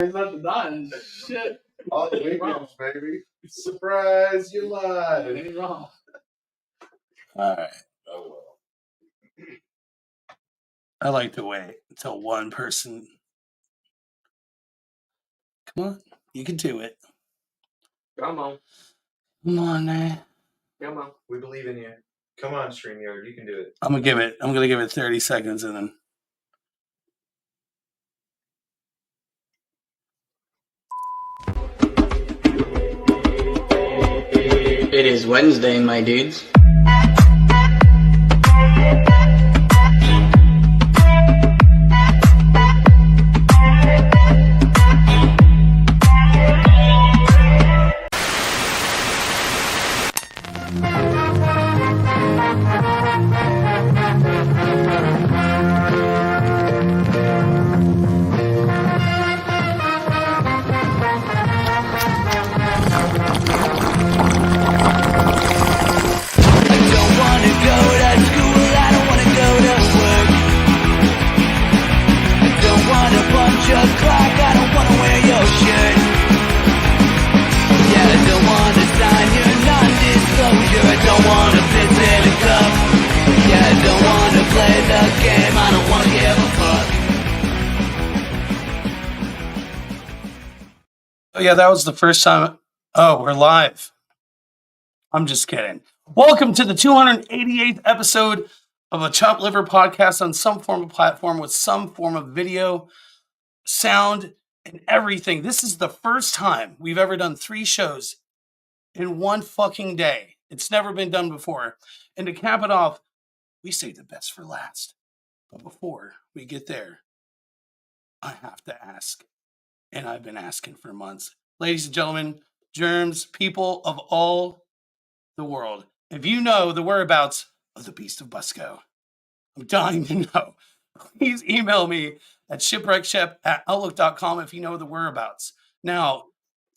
He's not denying shit. All the weekends, baby. Surprise, you lied. Ain't wrong. All right. Oh, well. I like to wait until one person. Come on. You can do it. Come on. Come on, man. Come on. We believe in you. Come on, StreamYard. You can do it. I'm gonna give it 30 seconds and then. It is Wednesday, my dudes. Oh, yeah, that was the first time. Oh, we're live. I'm just kidding. Welcome to the 288th episode of a Chopped Liver podcast on some form of platform with some form of video, sound, and everything. This is the first time we've ever done 3 shows in one fucking day. It's never been done before. And to cap it off, we saved the best for last. But before we get there, I have to ask. And I've been asking for months. Ladies and gentlemen, germs, people of all the world, if you know the whereabouts of the Beast of Busco, I'm dying to know. Please email me at shipwreckship@outlook.com if you know the whereabouts. Now,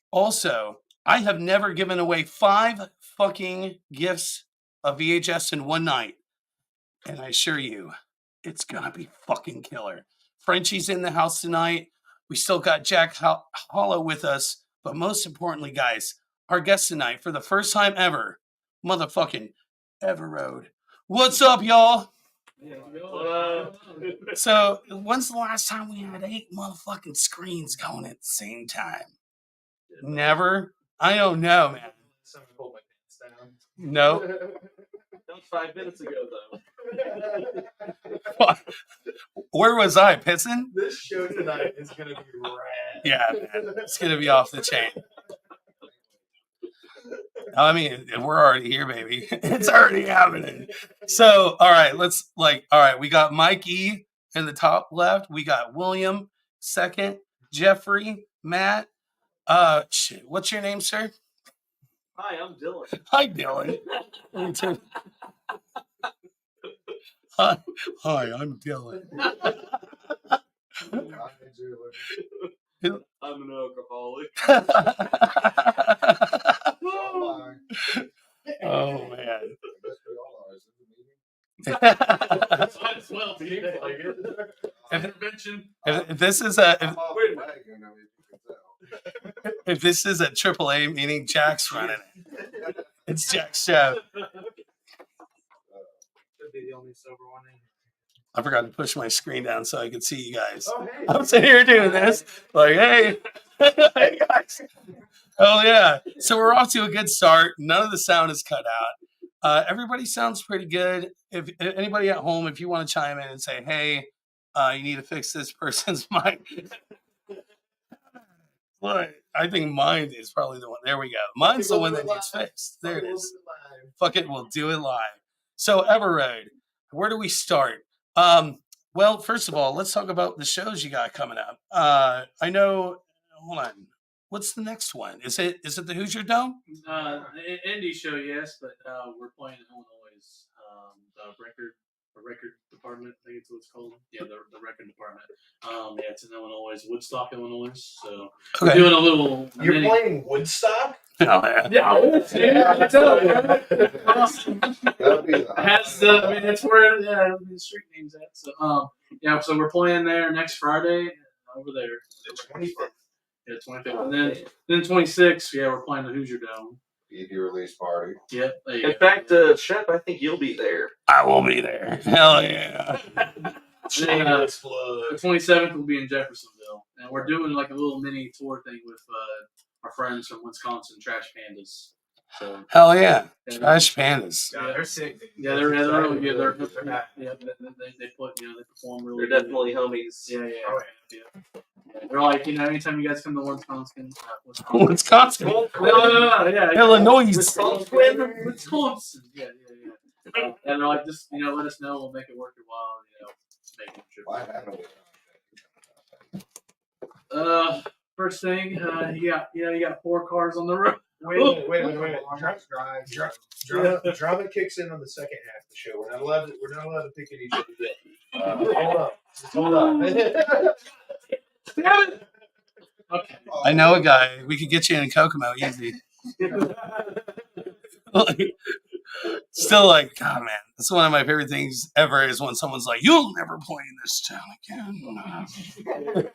also, I have never given away 5 fucking gifts of VHS in one night. And I assure you, it's gonna be fucking killer. Frenchie's in the house tonight. We still got Jack Hollow with us. But most importantly, guys, our guest tonight, for the first time ever, motherfucking Everroad. What's up, y'all? So, when's the last time we had 8 motherfucking screens going at the same time? Never? I don't know, man. Pull my pants down. No. That was 5 minutes ago, though. Where was I? Pissing? This show tonight is going to be rad. Yeah, man. It's going to be off the chain. I mean, we're already here, baby. It's already happening. So, all right, we got Mike E in the top left. We got William second, Jeffrey, Matt. Shit. What's your name, sir? Hi, I'm Dylan. Hi, Dylan. Hi, I'm Dylan. I'm an alcoholic. Oh, man. Might as well be like it. Intervention. If this is a AAA meeting, Jack's running it. It's Jack's show. Should be the only sober one in. I forgot to push my screen down so I could see you guys. Oh, hey. I'm sitting here doing this. Like, hey. Hey, guys. Oh, yeah. So we're off to a good start. None of the sound is cut out. Everybody sounds pretty good. If anybody at home, if you want to chime in and say, hey, you need to fix this person's mic. Look, I think mine is probably the one. There we go. Mine's the one that needs fixed. There it is. Fuck it. We'll do it live. So, Everroad, where do we start? Well, first of all, let's talk about the shows you got coming up. I know. Hold on. What's the next one? Is it the Hoosier Dome? Indie show, yes, but we're playing in Illinois. The record department, I think it's what it's called. Yeah, the record department. Yeah, it's in Illinois, Woodstock, Illinois. So we're doing a little. You're playing Woodstock? Oh, yeah. Yeah, I tell you. That's where the street name's at. So, so we're playing there next Friday over there. The 25th. Yeah, 25th. And then 26th, yeah, we're playing the Hoosier Dome. EP release party. Yep. There you In go. fact, Shep, I think you'll be there. I will be there. Hell yeah. And then, the 27th will be in Jeffersonville, and we're doing like a little mini tour thing with our friends from Wisconsin, Trash Pandas. So Hell yeah. Trash Pandas. yeah, they're sick. yeah, they're really good. They put they perform really. They're good. definitely homies. Yeah. Oh, Yeah. They're like anytime you guys come to Wisconsin. Wisconsin. No, yeah. Illinois. Wisconsin. Yeah. And they're like, just let us know. We'll make it worth your while. Make it trip. Why haven't we? First thing, you got 4 cars on the road. Wait a minute. Drama kicks in on the second half of the show. We're not allowed to pick at each other. Hold on. Damn it! Okay. I know a guy. We could get you in Kokomo easy. Still like, God, man, that's one of my favorite things ever is when someone's like, you'll never play in this town again.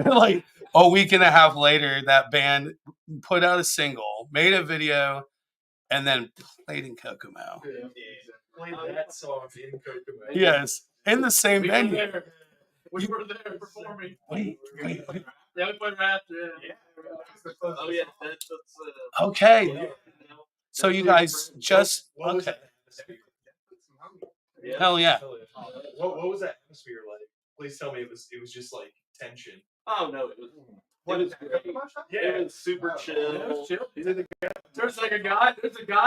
Like a week and a half later, that band put out a single, made a video, and then played in Kokomo. Play that song in Kokomo. Yes, in the same venue. We were there performing. Wait. Yeah, we played right after. Yeah. Oh yeah, that's Okay. So you guys just What was okay. that? yeah. Hell yeah. What was that atmosphere like? Please tell me it was just like tension. Oh no, it was. What It is was great. It was super Yeah, chill. it was chill. There's a guy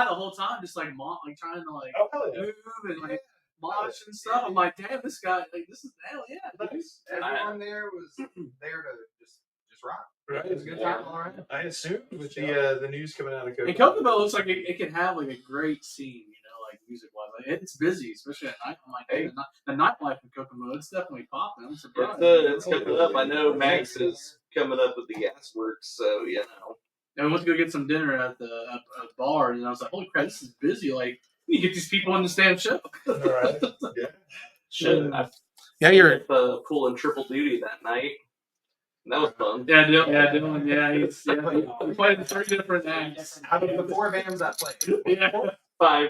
the whole time just like trying to like Oh hell yeah. move and like mosh and stuff. I'm like, damn, this guy, like, this is hell yeah. Nice. Everyone there was there to just rock. Right. It was a good time, all right. I assume with the news coming out of Kokomo. And Kokomo looks like it can have like a great scene, like music wise. Like, it's busy, especially at night. I'm like, hey, the nightlife in Kokomo, it's definitely popping. I'm surprised. It's coming up. I know Max is coming up with the gas works, so And we went to go get some dinner at the bar, and I was like, holy crap, this is busy. Like, you get these people in this damn show. All right. Yeah. Shit, Yeah, you're pulling triple duty that night. And that was fun. Yeah, Dylan. Yeah, we played in 3 different acts. Out of the 4 bands I played, Yeah. 5.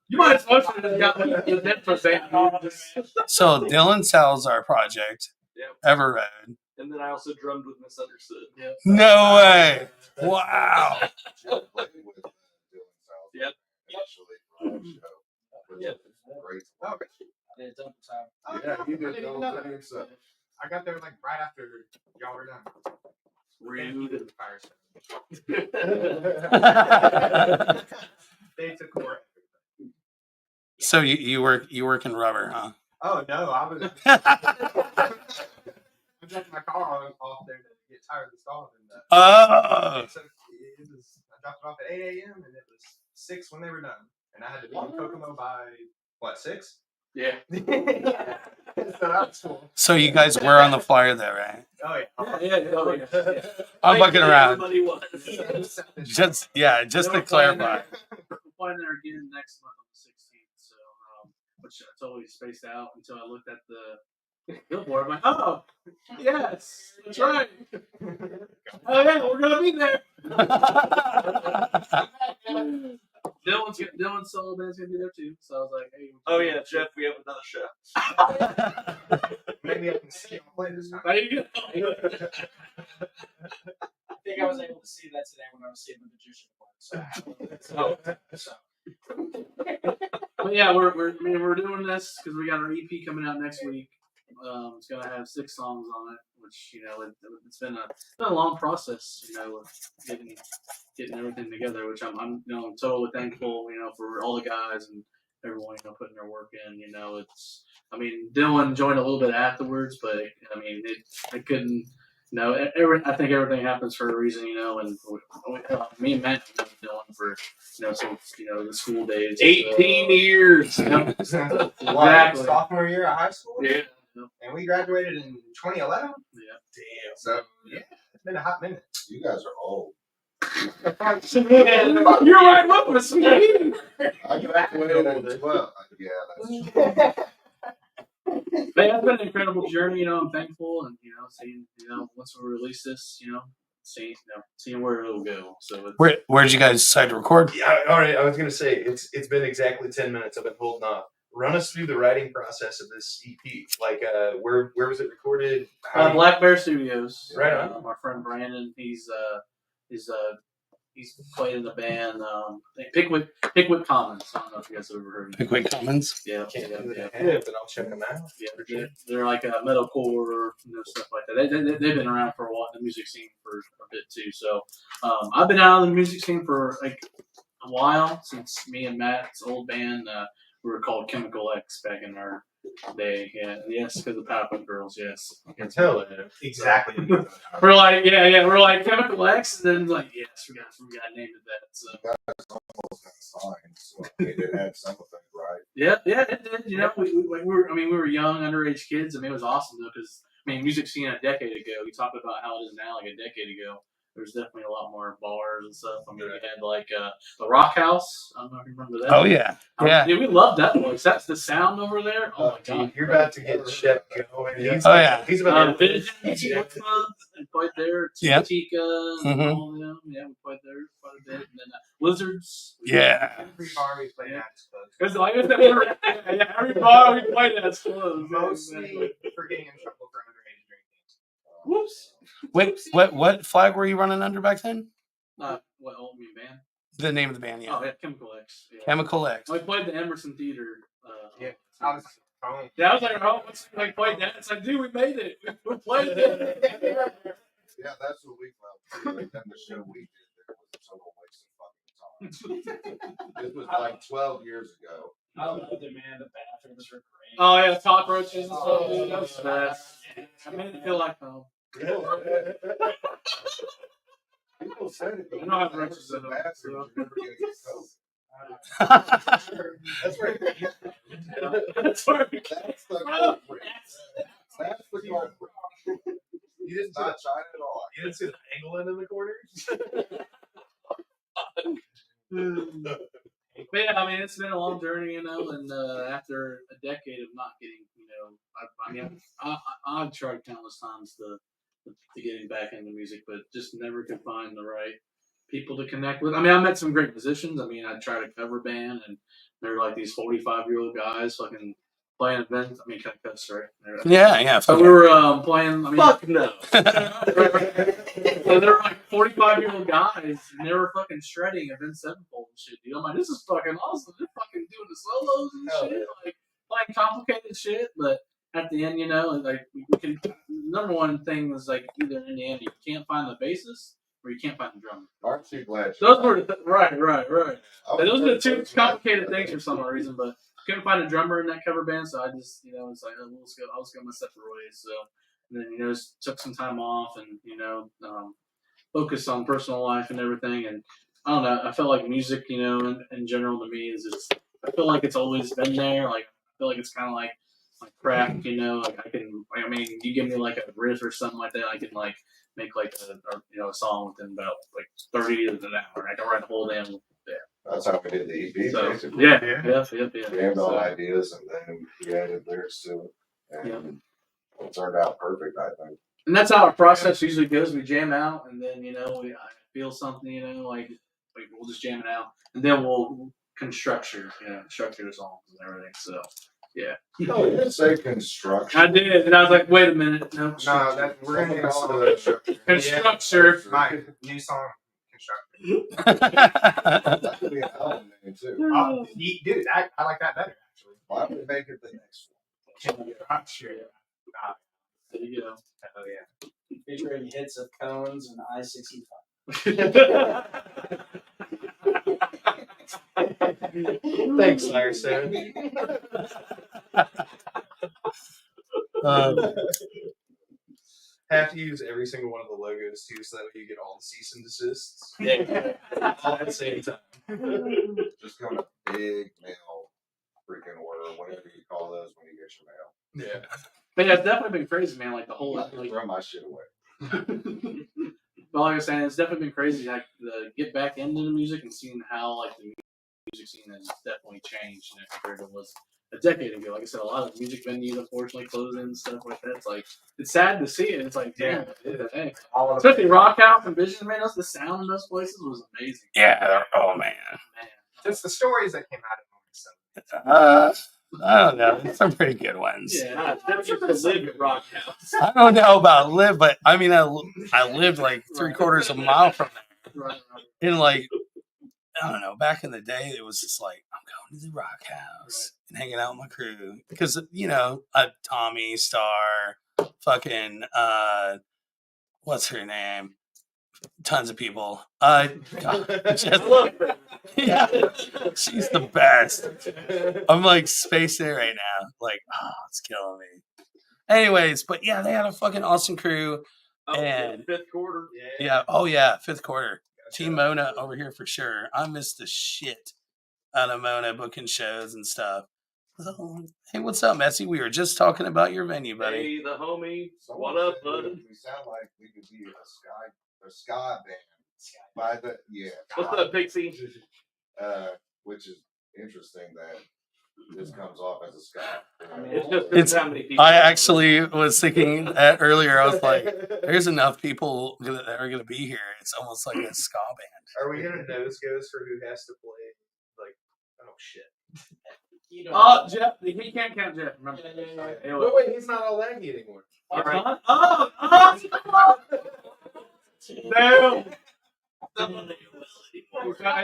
You might as well have got the net for band. so Dylan sells our project, Yep. Everroad. And then I also drummed with Misunderstood. Yeah. No way. Wow. Jill played with Dylan South. Yep. Initially for our show. Yep. Great. Yeah, it's up time. Yeah, you I did didn't the even whole know thing that. yourself. I got there like right after y'all were done. Rude. Fire So They took over. you work in rubber, huh? Oh no, I was I dropped my car off there to get tired of installing and Oh. so it was I dropped it off at 8 a.m. and it was 6 when they were done. And I had to be in Kokomo by what, 6? Yeah. So that's cool. So you guys were on the flyer there, right? Oh yeah. Yeah. I'm fucking around. Everybody was. Just to clarify. We're playing there again next month on the 16th. So, which I totally spaced out until I looked at the billboard. I'm like, oh, yes, that's right. Oh yeah, we're gonna be there. Dylan's solo band's gonna be there too. So I was like, hey. Oh yeah, Jeff, we have another show. Maybe I can see you play this time. There you go. I think I was able to see that today when I was seeing the magician one. But yeah, we're doing this because we got our EP coming out next week. It's gonna have 6 songs on it, which it's been a long process, of getting everything together. Which I'm totally thankful, for all the guys and everyone, putting their work in. Dylan joined a little bit afterwards, but I couldn't. I think everything happens for a reason, and me and Matt have known Dylan for since the school days. 18 years. Yep. What, Exactly. sophomore year of high school? Yeah. And we graduated in 2011? Yeah. Damn. So, yeah, it's been a hot minute. You guys are old. You're right with us, man. I graduated in 12. Yeah, that's true. But yeah, it's been an incredible journey. I'm thankful, and seeing once we release this, seeing where it'll go. So it's, Where'd you guys decide to record? Yeah, all right. I was gonna say it's been exactly 10 minutes. I've been holding off. Run us through the writing process of this EP. Like, where was it recorded? Black Bear Studios. Right on. Our friend Brandon, he's played in the band Pickwick Commons. I don't know if you guys have ever heard of them. Pickwick Commons. Yeah, Can't yeah, do yeah. that, but I'll check them out. Yeah, they're like a metalcore, stuff like that. They've been around for a while, the music scene for a bit too. So I've been out of the music scene for like a while, since me and Matt's old band, we were called Chemical X back in our day. Yeah, yes, because of Powerpuff Girls. Yes, I can tell it. Exactly. we're like, we're like Chemical X, and then like, yes, we got named it that. So So it had some of it, right? yeah, it did. We were young, underage kids. I mean, it was awesome though, because music scene a decade ago. We talked about how it is now, like a decade ago. There's definitely a lot more bars and stuff. We had like the Rock House. I don't know if you remember that. Oh yeah, yeah. We loved that place. That's the sound over there. Oh my god, You're about to get Shep going. He's Oh, about to Vision, and played there. Yeah. Tika, and all of them. Yeah, we played there quite a bit. And then Lizards. Yeah. Every bar we played at is closed. Because like I said, every bar we played at is closed. Mostly for getting in trouble for underage drinking. Whoops. Wait, what flag were you running under back then? What old mean band? The name of the band, yeah. Oh yeah, Chemical X. Yeah. Chemical X. We played the Emerson Theater. Yeah, I was home. Yeah, I was like, oh, we played that. It's like, dude, we made it. We played it. Yeah, that's what we felt. And the show we did there was a total waste of fucking time. This was like 12 years ago. I loved it, man. The bathrooms were great. Oh yeah, cockroaches and stuff. Dude, that was fast. I made it feel like home. People said it. I don't have roaches in them, Bathroom, so. you never get That's right. That's where we That's the culprit. That's the culprit. You didn't see Not China at all. You didn't see the angling in the corners? But yeah, it's been a long journey, and after a decade of not getting, I've tried countless times to getting back into music, but just never could find the right people to connect with. I met some great musicians. I tried a cover band, and they're like these 45-year-old guys fucking playing events. Can I cuss, right? Yeah. So we were playing. Fuck no. So they were like 45-year-old guys, and they were fucking shredding Avenged Sevenfold and shit, dude. I'm like, this is fucking awesome. They're fucking doing the solos and shit, like playing complicated shit. But at the end, like we can. Number one thing is like either in the end you can't find the bassist or you can't find the drummer. Aren't you glad? Those were right. Those are the two Those complicated things for some reason, but couldn't find a drummer in that cover band, so I just, it's like, I'll just go my separate ways. So, and then, just took some time off and, focused on personal life and everything. And I don't know, I felt like music, in general to me I feel like it's always been there. Like, I feel like it's kind of like craft, like you give me like a riff or something like that, I can like make like a song within about like 30 to an hour. I can write a whole damn. That's how we did the EP, So, basically. yeah. We had all ideas, and then we added lyrics to it, and it turned out perfect, I think. And that's how our process usually goes. We jam out, and then I feel something, like we'll just jam it out, and then we'll structure the songs and everything. So, yeah. No, you didn't say construction. I did, and I was like, wait a minute, no. No, we're gonna get a song. Constructure. My new song, Constructor. That could be an album name, too. Dude, I like that better actually. Why would we make it the next one? I'm sure. There you go. Oh yeah. Featuring hits of Cones and I-65. Thanks, Larson. Have to use every single one of the logos too, so that way you get all the cease and desists. All at the same time. Just go to big mail freaking order, whatever you call those when you get your mail. Yeah. But yeah, it's definitely been crazy, man. Like the whole Throw my shit away. But like I was saying, it's definitely been crazy. Like get back into the music and seeing how like the music scene has definitely changed compared to what it was a decade ago. Like I said, a lot of music venues unfortunately closing and stuff like that. It's like it's sad to see it. It's like damn, dang. All of Especially Rock House and Vision, man. The sound in those places was amazing. Yeah. Oh man. Just the stories that came out of it. I don't know. Some pretty good ones. Yeah, that's just to live at Rock House. I don't know about live, but I mean, I lived like 3/4 of a mile from there. Right. And like, I don't know, back in the day, it was just like, I'm going to the Rock House and hanging out with my crew. Because, you know, Tommy, Star, fucking, what's her name? Tons of people. God, just, yeah, she's the best. I'm like spacing it right now. Like, oh, it's killing me. Anyways, but yeah, they had a fucking awesome crew. And fifth quarter. yeah, oh yeah, fifth quarter. Team Mona over here for sure. I missed the shit out of Mona booking shows and stuff. So, hey, what's up, Messi? We were just talking about your venue, buddy. Hey, the homie. Someone What up, said bud? We sound like we could be a ska band. By the What's up, Pixie? Which is interesting that this comes off as a ska. It's just It's- how many people. I actually was thinking that earlier. I was like, there's enough people that are going to be here. It's almost like a ska band. Are we gonna nose goes for who has to play? Like, oh shit. You know, Oh, Jeff, he can't count Jeff. Remember? Hey, Wait, wait, he's not all laggy anymore. All right. right. Oh, no. I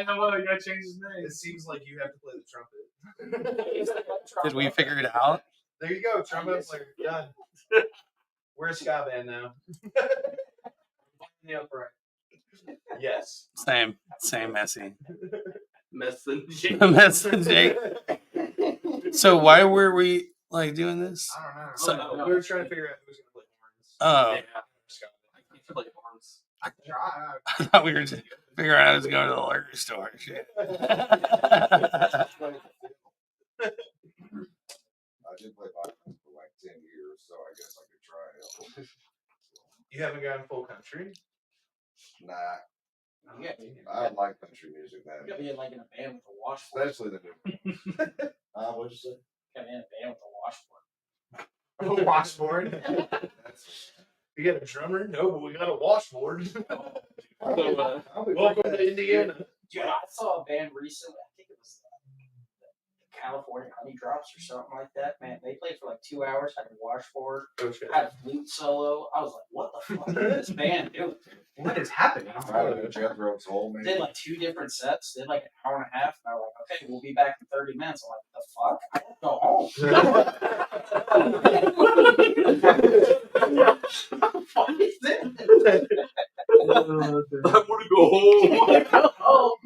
know what. You gotta change his name. It seems like you have to play the trumpet. Did we figure it out? There you go, trumpet player. Done. We're a ska band now. the upright. Yes. Same Messi. Messenger. So why were we like doing this? I don't know. So- We were trying to figure out who's gonna play horns. Oh, I can't play horns. I can try. I thought we were just figuring out who's going to the liquor store and shit. I did play violin for like 10 years, so I guess I could try it. You haven't gone full country? Nah, Yeah, I like country music, you man. gotta be in like in a band with a washboard. Especially the new. What'd you say? Gotta be in a band with a washboard. Washboard. That's, You got a drummer? No, but we got a washboard. So, I'll be Welcome right to back. Indiana. Dude, I saw a band recently. I think it was the California Honey Drops or something like that. Man, they played for like 2 hours. Had a washboard. Oh, shit. Had a flute solo. I was like, what the fuck is this band doing? What is happening? I don't know, Jethro told me. Did like 2 different sets. Did like an hour and a half. And I was like, okay, we'll be back in 30 minutes. I'm like, the fuck? I gotta go home. What the fuck is this? I want to go home.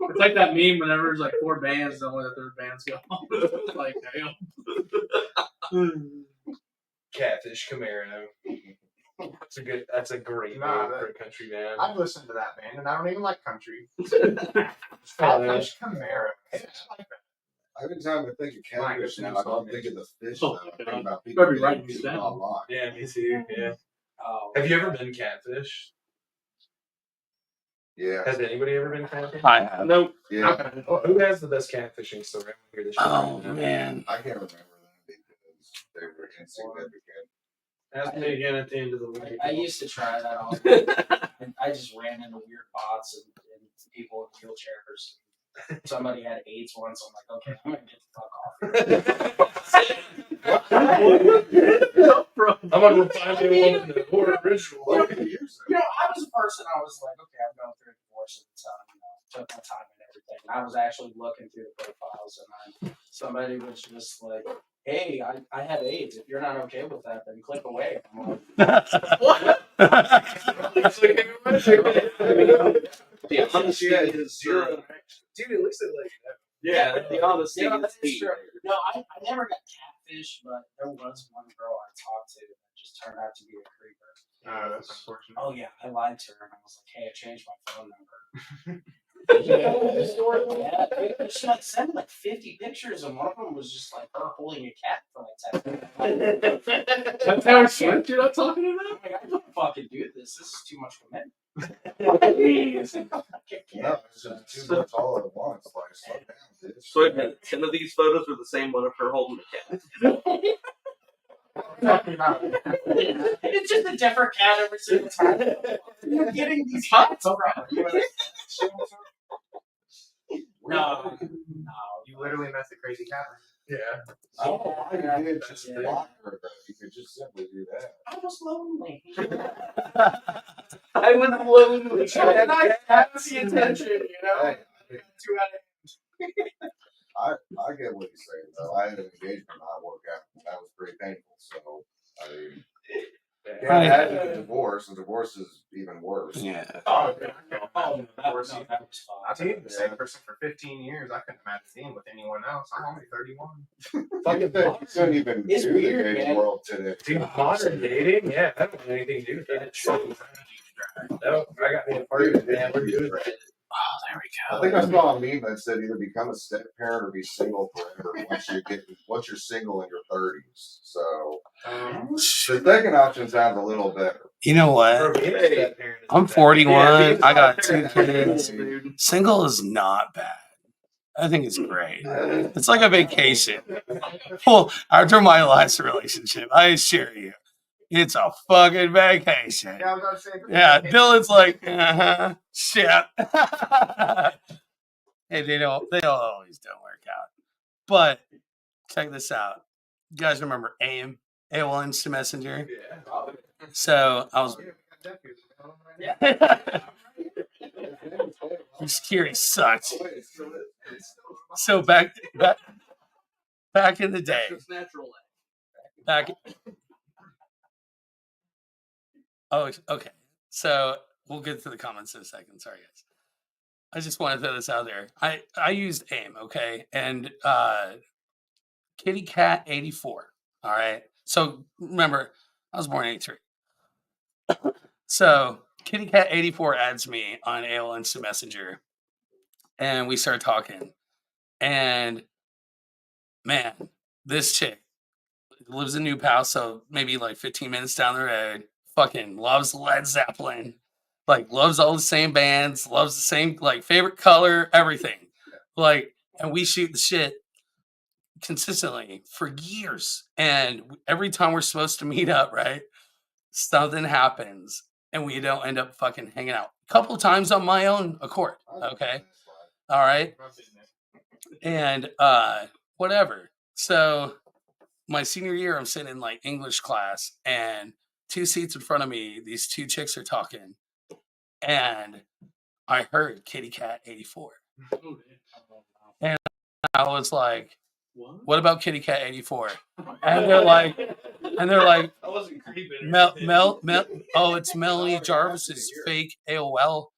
It's like that meme whenever there's like 4 bands and only the third band's go. It's like, damn. Catfish Camaro. That's a great Nah, name for a country band. I've listened to that band, and I don't even like country. Oh, Catfish Camaro. I like that. Every time I think of catfish now, I don't think of the fish. Oh, Now. I think God. about people Better be writing getting these eaten down. online. Yeah, me too. Yeah. Oh, Have you ever been catfish? Yeah, Has anybody ever been catfish? I have. Nope. yeah. Oh, who has the best catfishing story? I want to hear this shit Oh right now. man. I can't remember them because they were insignificant. Ask me again at the end of the week. I used to try that all the time. And I just ran into weird bots and people in wheelchairs. Somebody had AIDS once. I'm like, okay, I'm gonna get the fuck off here. I'm gonna find me one of the more original. You know, I was a person. I was like, okay, I'm going through a divorce at the time. You know, took my time and everything. And I was actually looking through the profiles, and somebody was just like, "Hey, I have AIDS. If you're not okay with that, then click away." I'm like, The honesty is zero. Dude, it looks like Yeah, the honesty yeah, is that's key. true. No, I never got catfish, but there was one girl I talked to that just turned out to be a creeper. That's unfortunate. Oh yeah, I lied to her and I was like, "Hey, I changed my phone number." Yeah. Yeah, she like sent like 50 pictures, and one of them was just like her holding a cat for like 10 minutes. That's how Swift you're not talking I'm about? like, I don't fucking do this. This is too much commitment. No, it's just too much all at once. Like, slow down, bitch. So wait a minute, 10 of these photos are the same one of her holding the cat. It's just a different cat every single time. You're getting these hats from. No. You literally met the crazy cat. Yeah. I don't know why you did just block her, though. You could just simply do that. I was lonely. I was lonely. And I had the attention, you know? Hey, Two out of I get what you're saying, though. I had an engagement not work out. That was pretty painful. So, I mean, Right. I had a divorce, and divorce is even worse. Yeah. Oh, that was fun. I've been the same person for 15 years. I couldn't imagine being with anyone else. I'm only 31. Fucking thing. You couldn't even It's do weird, the dating man. world today. Dude, modern dating, yeah, I don't have anything to do with that. No, I got me a party, man. We're good. Oh, there we I think I saw a meme that said either become a step parent or be single forever once you're single in your 30s. So the second option sounds a little better. You know what? Hey. I'm 41. Yeah, I got 2 kids. Dude. Single is not bad. I think it's great. It's like a vacation. Well, after my last relationship, I assure you, it's a fucking vacation. Yeah, I was about to say. Yeah, Dylan's like, shit. Hey, they always don't work out. But check this out. You guys remember AIM, AOL Instant Messenger? Yeah. So I was. Your security sucks. So back in the day, It's natural. back. Oh, okay. So we'll get to the comments in a second. Sorry, guys. I just want to throw this out there. I used AIM, okay, and Kitty Cat 84. All right. So remember, I was born in 83. So Kitty Cat 84 adds me on AOL Instant Messenger, and we start talking. And man, this chick lives in New Pal, so maybe like 15 minutes down the road. Fucking loves Led Zeppelin, like loves all the same bands, loves the same like favorite color, everything. Like, and we shoot the shit consistently for years. And every time we're supposed to meet up, right, something happens, and we don't end up fucking hanging out. A couple of times on my own accord. Okay, all right, and whatever. So my senior year, I'm sitting in like English class, and 2 seats in front of me, these 2 chicks are talking, and I heard Kitty Cat 84, and I was like, "What about Kitty Cat 84?" And they're like, I wasn't creeping. "Oh, it's Melanie Jarvis's fake AOL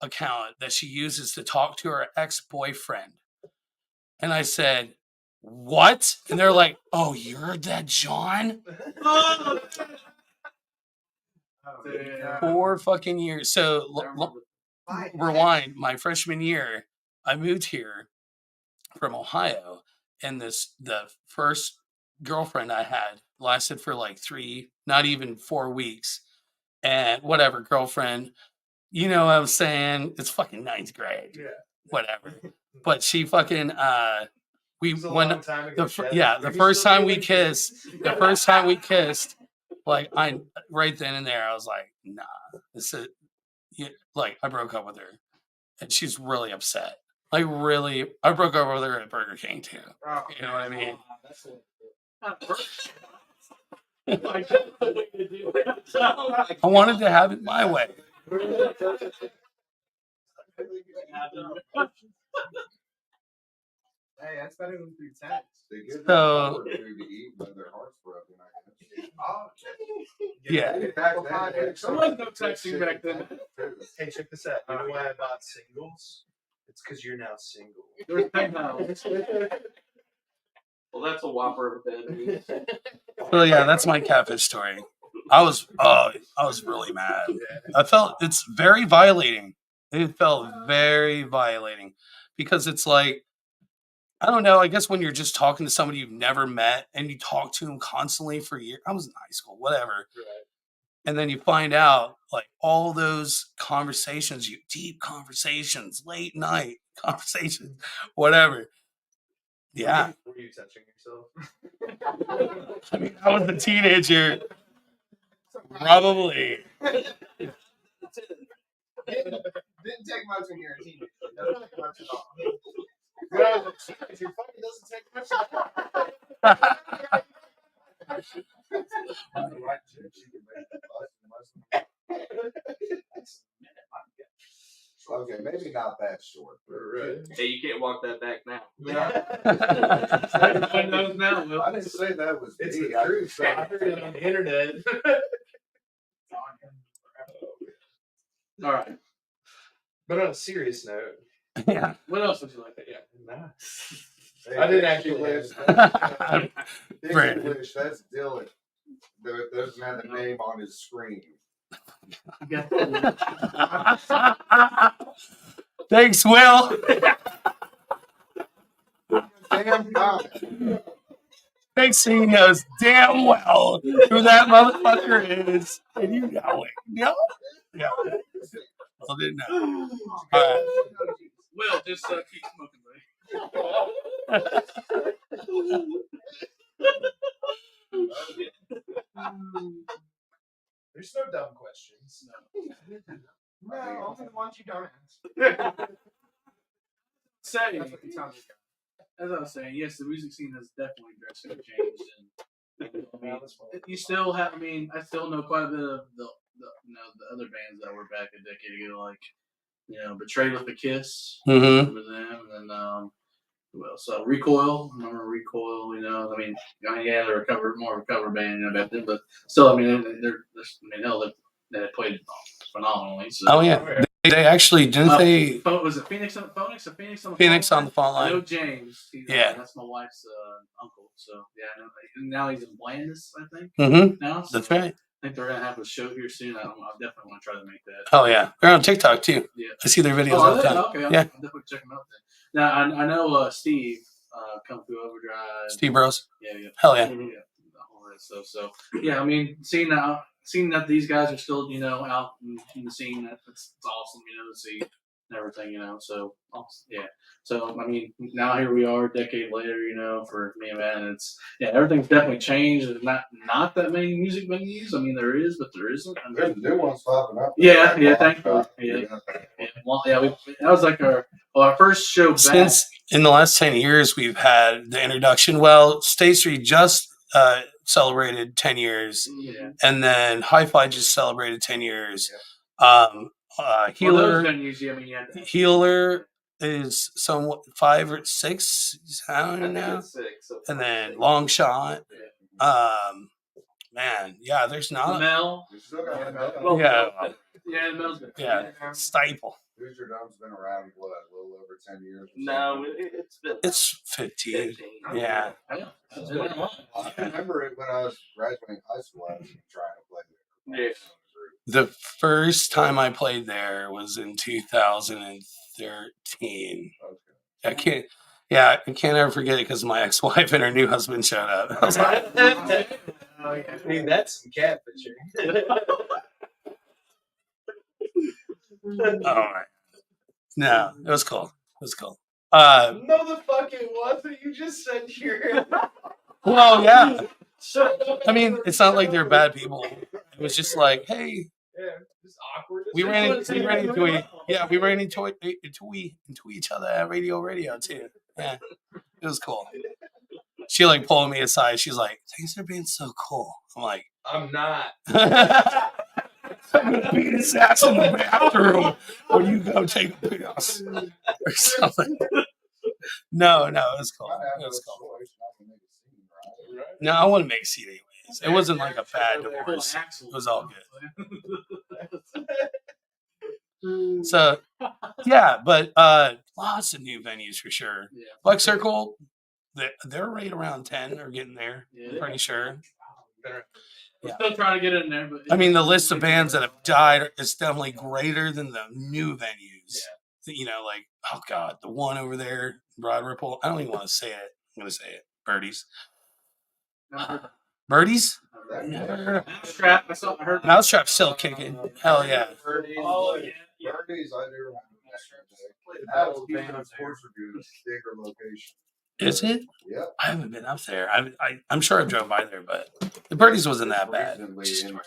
account that she uses to talk to her ex-boyfriend." And I said, "What?" And they're like, "Oh, you're that John?" 4 fucking years. So rewind. My freshman year, I moved here from Ohio, and the first girlfriend I had lasted for like 3, not even 4 weeks. And whatever, girlfriend, you know what I'm saying? It's fucking 9th grade. Yeah. Whatever. But she fucking we It was a went long time ago, Chad. the first time we kissed, like I right then and there, I was like, nah, this is like I broke up with her, and she's really upset. Like really, I broke up with her at Burger King too. You know what I mean? I wanted to have it my way. Hey, that's better than through text. They give So- them food to eat when their heart's broken, I guess. Oh, Yeah. Back then, There was no texting back then. Hey, check this out. You know why I bought singles? It's because you're now single. There's penthouse. Well, that's a whopper of a bed. So yeah, that's my catfish story. I was really mad. I felt it's very violating. It felt very violating because it's like, I don't know. I guess when you're just talking to somebody you've never met and you talk to them constantly for years. I was in high school, whatever. and then you find out like all those conversations, deep conversations, late night conversations, whatever. Yeah. Were you touching yourself? I mean, I was a teenager. Probably. Didn't take much when you're a teenager. Doesn't take much at all. Your fucking doesn't take much. Okay, maybe not that short. Right. Hey, you can't walk that back now. Everybody knows now. Will. I didn't say that was It's me. the I truth. just said I heard it on the internet. All right. But on a serious note, Yeah. What else would you like? yeah, nah. Hey, I didn't Dick actually English, Brandon. Dick English, that's Dylan. There doesn't have the name on his screen. Thanks, Will. Damn comment. Thanks, he knows damn well who that motherfucker is. And you know it. No? Yeah. I didn't know. All right. Will, just keep smoking, There's no dumb questions. No, only the ones you don't ask. buddy. Say, That's what it sounds like. as I was saying, yes, the music scene has definitely drastically changed, and I mean, you still have. I mean, I still know quite a bit of the the other bands that were back a decade ago, like Betrayed with a Kiss. Mm-hmm. Remember them, and then who else? Recoil. Remember Recoil? I mean, yeah, they're more of a cover band back then, but still, I mean, hell, they played phenomenally. So. Oh, yeah. They actually, didn't they? Was it Phoenix on the Phoenix on the phone I know line. James. Yeah. That's my wife's uncle. So yeah, I know. And now he's in Blandis, I think. Mm-hmm. Now, so That's right. I think they're gonna have a show here soon. I definitely want to try to make that. Oh, yeah. They're on TikTok, too. Yeah. I see their videos Oh, all are the they? time. Okay, I'll Yeah. definitely check them out then. Now I know Steve, Come Through Overdrive. Steve Bros. Yeah. Hell yeah. Yeah, all that stuff. So yeah, I mean, seeing that these guys are still out in the scene, that's awesome. To see and everything. So yeah. So I mean, now here we are, a decade later. For me and Matt, and it's everything's definitely changed. There's not that many music venues. I mean, there is, but there isn't. I mean, There's new ones popping up. Yeah, thankfully. Yeah. Well, yeah, that was like our first show back. Since in the last 10 years, we've had the introduction. Well, State Street just celebrated 10 years, Yeah. and then Hi-Fi just celebrated 10 years. Well, Healer, those venues, I mean, Healer is somewhat 5 or 6. I I don't think know. it's 6. So And then Long Shot. Man, yeah, there's not. Mel. We still got that. Well, Yeah, Yeah, Mel's good. yeah, Staple. Hoosier Dome's been around, what, a little over 10 years? or No, something? it's been It's 15. 15. Yeah. It's been a while. I remember it when I was graduating high school. I was trying to play there. Yeah. The first time I played there was in 2013. Okay. I can't ever forget it because my ex-wife and her new husband showed up. I was like, Hey, that's some catfishing. oh my. No, it was cool. It was cool. No, the fuck it wasn't. You just said you're. Well, yeah. I mean, it's not like they're bad people. It was just like, hey, Yeah, just awkward. we ran into each other at radio too. Yeah, it was cool. She like pulled me aside. She's like, "Things are being so cool." I'm like, I'm not. "I'm gonna beat his ass in the bathroom when you go take a piss or something." No, it was cool. It was cool. No, I wouldn't make a scene anyways. It wasn't like a bad divorce. It was all good. So, yeah, but lots of new venues for sure. Yeah. Black Circle, they're right around 10 or getting there. Yeah. Pretty sure. We're still trying to get in there, but I mean, the list of bands that have died is definitely greater than the new venues. Yeah. Like, oh God, the one over there, Broad Ripple. I don't even want to say it. I'm going to say it. Birdies. Birdies? That- Never heard of Mousetrap. I heard. Mousetrap's still kicking. Hell yeah. Birdies, Oh, yeah. Birdies, I do remember. That old band of course reviews, bigger location. Is it? Yep. I haven't been up there. I'm sure I drove by there, but the Birdies wasn't that bad. Reasonably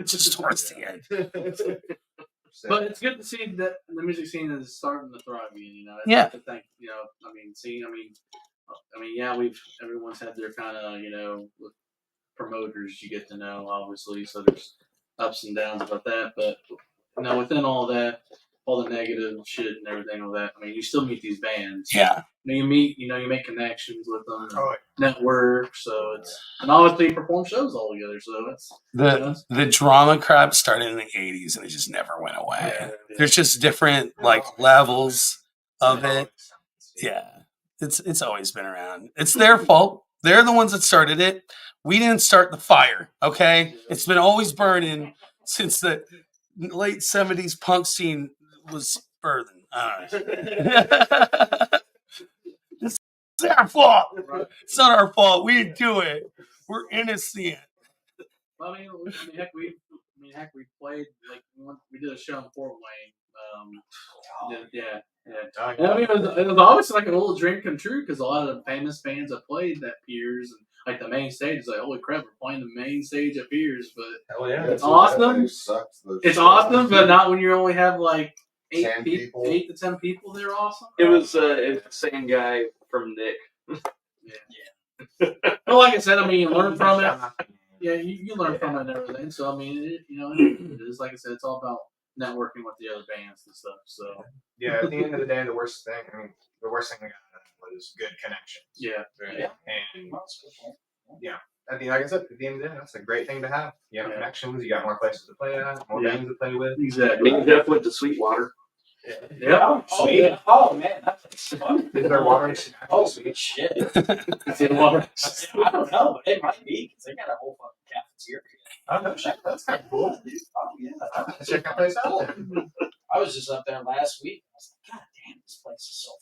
Just in towards the end. Just towards the end. But it's good to see that the music scene is starting to thrive again. You know, it's Yeah. good to think. You know, I mean, yeah, everyone's had their kind of, you know, with promoters you get to know, obviously. So there's ups and downs about that, but you know, within all that, all the negative shit and everything, all that. I mean, you still meet these bands. Yeah. You know, you make connections with them, and Oh, network. So and obviously you perform shows all together. So it's The drama crap started in the 80s and it just never went away. There's just different like levels of it. Yeah. It's always been around. It's their fault. They're the ones that started it. We didn't start the fire, okay? It's been always burning since the late 70s punk scene was birthing. It's their fault. It's not our fault. We didn't do it. We're innocent. I mean, heck, we played like we did a show in Fort Wayne. Yeah. And I mean, it was always like a little dream come true because a lot of the famous bands that played at Piers and like the main stage is like, holy crap, we're playing the main stage at Piers. But Hell yeah. it's awesome. It's awesome, but not when you only have like 10 8 people. 8 to 10 people. They're awesome. It was the same guy from Nick. Well, like I said, I mean, you learn from it. Yeah, you learn from it and everything. So I mean, it is like I said, it's all about networking with the other bands and stuff. So yeah, at the end of the day, the worst thing we got was good connections. yeah. And like I said, at the end of the day, that's a great thing to have. You have connections, you got more places to play at, more bands to play with. Exactly. Me and Jeff went to Sweetwater. Yeah. Oh, yeah. Oh man, that's fun. Is there water? Oh shit. It's in water. I don't know, but it might be because they got a whole fucking cafeteria. Oh, no shit. That's kind of cool. Oh yeah. Check that place out then. I was just up there last week. I was like, God damn, this place is so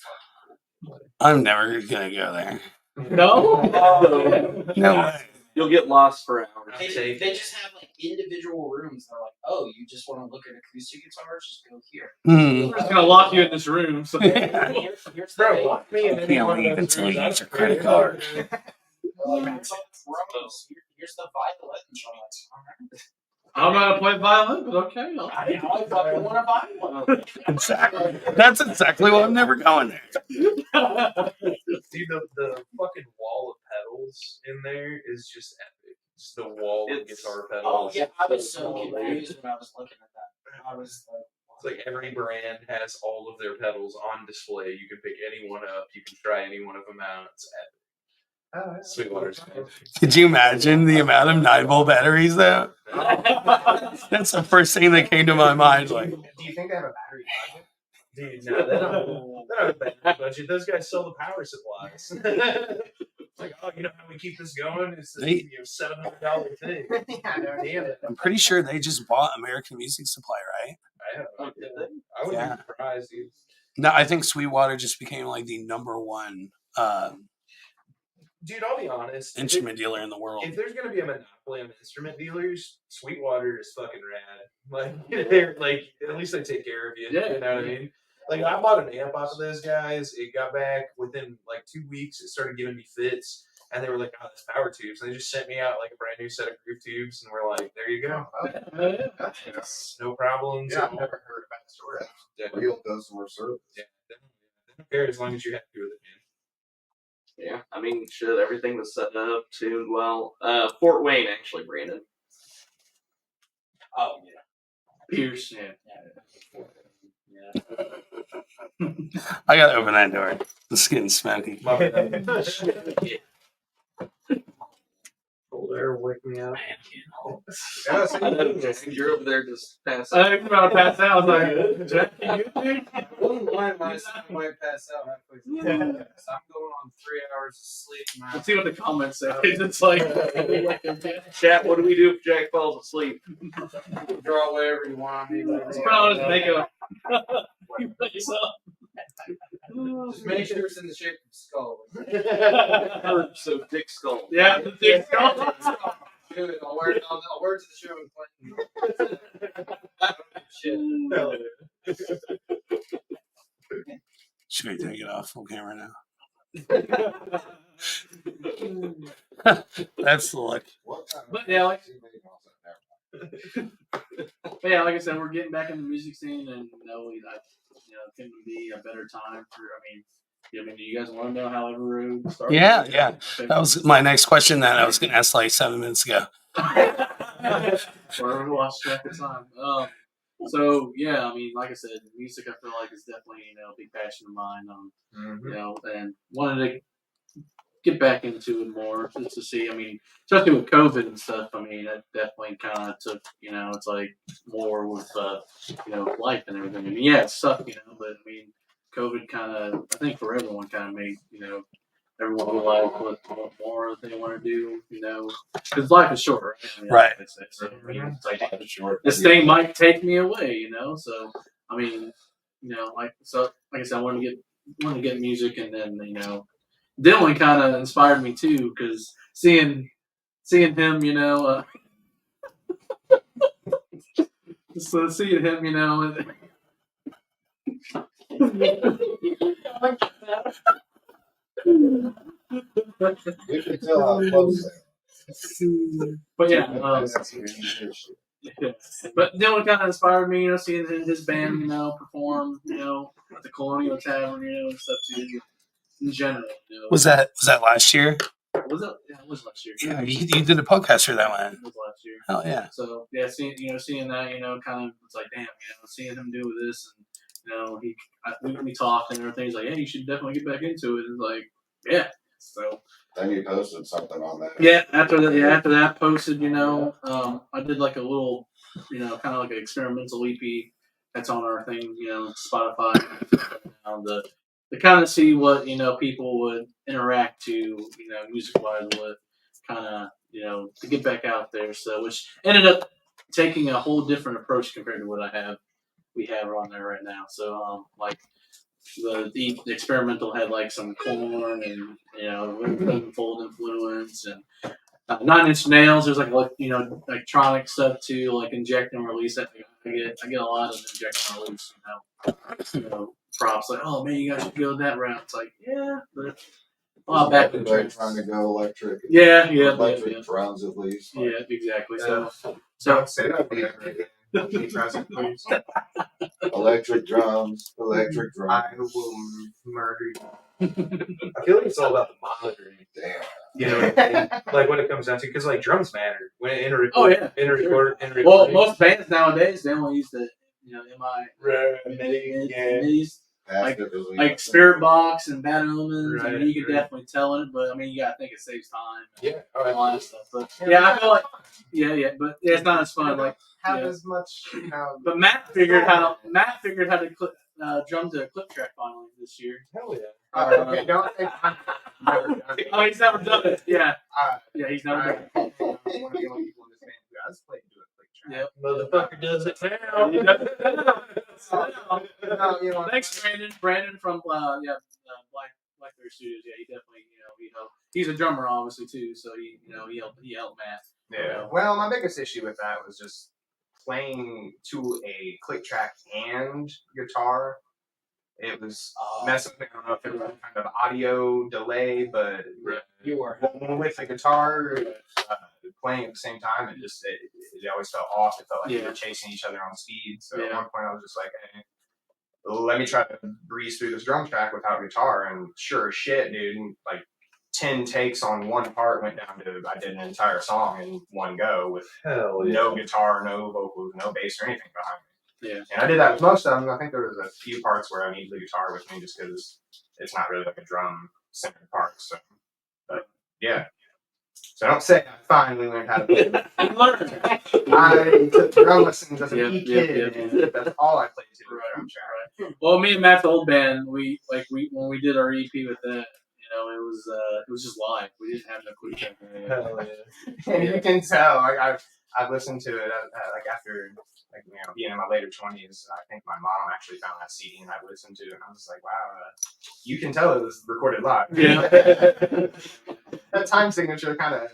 fun. I'm never gonna go there. No. No way. You'll get lost for hours. They just have like individual rooms. They're like, oh, you just want to look at acoustic guitars? Just go here. Hmm. We're just gonna lock you in this room. So. Here's the Bro, thing. lock me in any Can't one of leave those until you rooms. use your credit card. Here's the violins. I'm like, all right. I'm not gonna play violin, but okay. I fucking want to buy one. Exactly. That's exactly why I'm never going there. Dude, the fucking wall of pedals in there is just epic. Just the wall of It's- guitar pedals. Oh yeah, I was so confused when I was looking at that. I was like, It's like every brand has all of their pedals on display. You can pick any one up. You can try any one of them out. It's epic. Sweetwater's Could you imagine the amount of 9-volt batteries though? That's the first thing that came to my mind. Like, Do you think they have a battery budget? Dude, no, they don't have a battery budget. Those guys sell the power supplies. Like, oh, you know how we keep this going? It's a $700 thing. Yeah, no, damn it. I'm pretty sure they just bought American Music Supply, right? I have no Oh, idea. did they? I wouldn't Yeah. be surprised, dude. No, I think Sweetwater just became like the number one Dude, I'll be honest. instrument dealer in the world. If there's gonna be a monopoly on instrument dealers, Sweetwater is fucking rad. Like, they're like, at least they take care of you. Yeah. You know what I mean? Like, I bought an amp off of those guys. It got back within like 2 weeks. It started giving me fits, and they were like, "Oh, that's power tubes." And they just sent me out like a brand new set of groove tubes, and we're like, "There you go, no problems." Yeah, at I've all. never heard about the story. Yeah, Real customer service. yeah, they don't care as long as you're happy with it, man. Yeah, I mean, shit, everything was set up, tuned well. Fort Wayne, actually, Brandon. oh yeah. Pierce. Yeah. I gotta open that door. It's getting smoky. Cold air wake me up. Yeah, so I know, Jack, you're over there just passing. I think I'm about to pass out. I was like, Jack, you good, dude? I wouldn't mind myself might pass out halfway through. Yeah. I'm going on 3 hours of sleep now. Let's see what the comments say. It's like, Chat, what do we do if Jack falls asleep? Draw whatever you want. it's probably just make a. You put yourself. Just make sure it's in the shape of a skull. So Dick Skull. Yeah, the Dick Skull. Dude, I'll wear to the show and Shit. Should we take it off full camera now? That's the look. But yeah, like like I said, we're getting back in the music scene, and couldn't be a better time for. I mean, do you guys want to know how Everroad started? Yeah. That was my next question that I was going to ask like 7 minutes ago. Or lost track of time. So yeah, I mean, like I said, music I feel like is definitely a big passion of mine. And wanted to get back into it more just to see. I mean, especially with COVID and stuff. I mean, that definitely kind of took. It's like more with life and everything. I mean, yeah, it sucked. But I mean, COVID kind of, I think for everyone, kind of made everyone realize what more they want to do. Because life is short, right? I mean, Right. It's like this thing might take me away. So I mean, like I said, I wanted to get music, and then Dylan kind of inspired me too, because seeing him, so seeing him, You can tell how close but yeah, they but Dylan kind of inspired me, seeing his band, perform, at the Colonial Tavern, and stuff too, in general. Was that last year? Was it? Yeah, it was last year. Yeah, you did a podcast for that one. It was last year. Oh yeah. So yeah, seeing that, kind of, it's like, damn, seeing him do this, and we talked and everything. He's like, yeah, you should definitely get back into it. And like, yeah. So Then you posted something on that. yeah, after that posted, I did like a little, kind of like an experimental EP that's on our thing, Spotify, to kind of see what people would interact to, music wise, what kind of to get back out there. So which ended up taking a whole different approach compared to what we have on there right now. So like the experimental had like some corn and Fold influence and 9 Inch Nails. There's like electronic stuff too, like inject and release. I get a lot of inject and release. Props like, oh man, you guys should go that route. It's like, yeah, but a lot back in the Everybody trenches. trying to go electric. Yeah, Electric drums at least. yeah, exactly. So Don't say that word ever again. Can you try something, please? Electric drums. Electric I drums. will murder you. I feel like it's all about the monitoring. Damn. You know what I mean? Like when it comes down to, because like drums matter when in a record. Oh, yeah. In a record. well, most bands nowadays they only use the MIDI, yeah. MIDIs. Actively. Like Spirit Box and Bad Omens, Right, you can right. definitely tell it, but I mean, you gotta think it saves time and Yeah. All all right. that stuff. But yeah, I feel like but it's not as fun. Like, Have yeah. as much, but Matt figured how to clip, drum to a clip track finally this year. Hell yeah. Okay, don't think I've never done it. Oh, he's never done it. Yeah, he's never done it. I'm one of the only people in this band who has played do a click track. Yep. Motherfucker does it now. No, Thanks, Brandon from Black Bear Studios. Yeah, he definitely he helped. He's a drummer obviously too, so he helped Matt. Yeah. Well, my biggest issue with that was just playing to a click track and guitar. It was messing with me. I don't know if it was kind of audio delay, but You were. with the guitar playing at the same time, it always felt off. It felt like we were chasing each other on speed. So at one point, I was just like, hey, let me try to breeze through this drum track without guitar. And sure as shit, dude, like 10 takes on one part went down to I did an entire song in one go with Hell yeah. no guitar, no vocals, no bass or anything behind me. Yeah. And I did that with most of them. I think there was a few parts where I needed the guitar with me just because it's not really like a drum centered part. So, but yeah. So don't say I finally learned how to play. I took drum lessons as a wee kid, and that's all I played to the drum track. Well, me and Matt's old band, we when we did our EP with that, it was just live. We didn't have no clue. Hell yeah. And you can tell, like I've listened to it like after like being in my later 20s. I think my mom actually found that CD and I listened to it, and I was just like, wow, you can tell it was recorded live. Yeah. That time signature kind of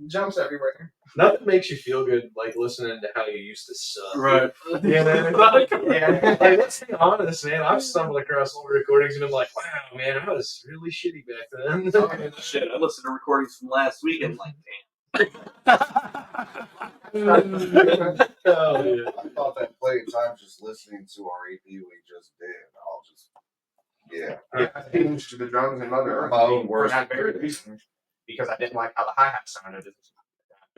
jumps everywhere. Nothing makes you feel good like listening to how you used to suck. Right. You know? Yeah. Like, let's be honest, man. I've stumbled across old recordings and been like, wow, man, I was really shitty back then. Shit, I listened to recordings from last week and like, Oh, yeah. I thought that plenty of times just listening to our EP we just did. I'll just, yeah. I changed the drums and Mother Earth My own for worst that very critic. reason, because I didn't like how the hi-hat sounded.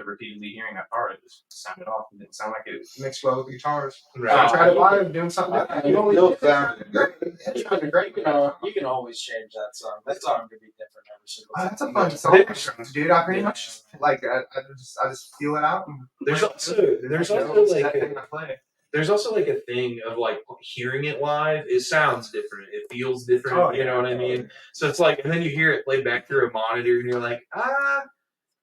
After repeatedly hearing that part, it just sounded off. It didn't sound like it mixed well with the guitars. So I tried it live, doing something different. It still sounded great. It sounded great. You can always change that song. That song could be different every single time. That's a fun song, dude. I pretty much like. I just feel it out. And There's play also it. there's You know, also it's like that a, thing I play. there's also like a thing of like hearing it live. It sounds different. It feels different. Oh, You know what I mean? So it's like, and then you hear it played back through a monitor, and you're like, I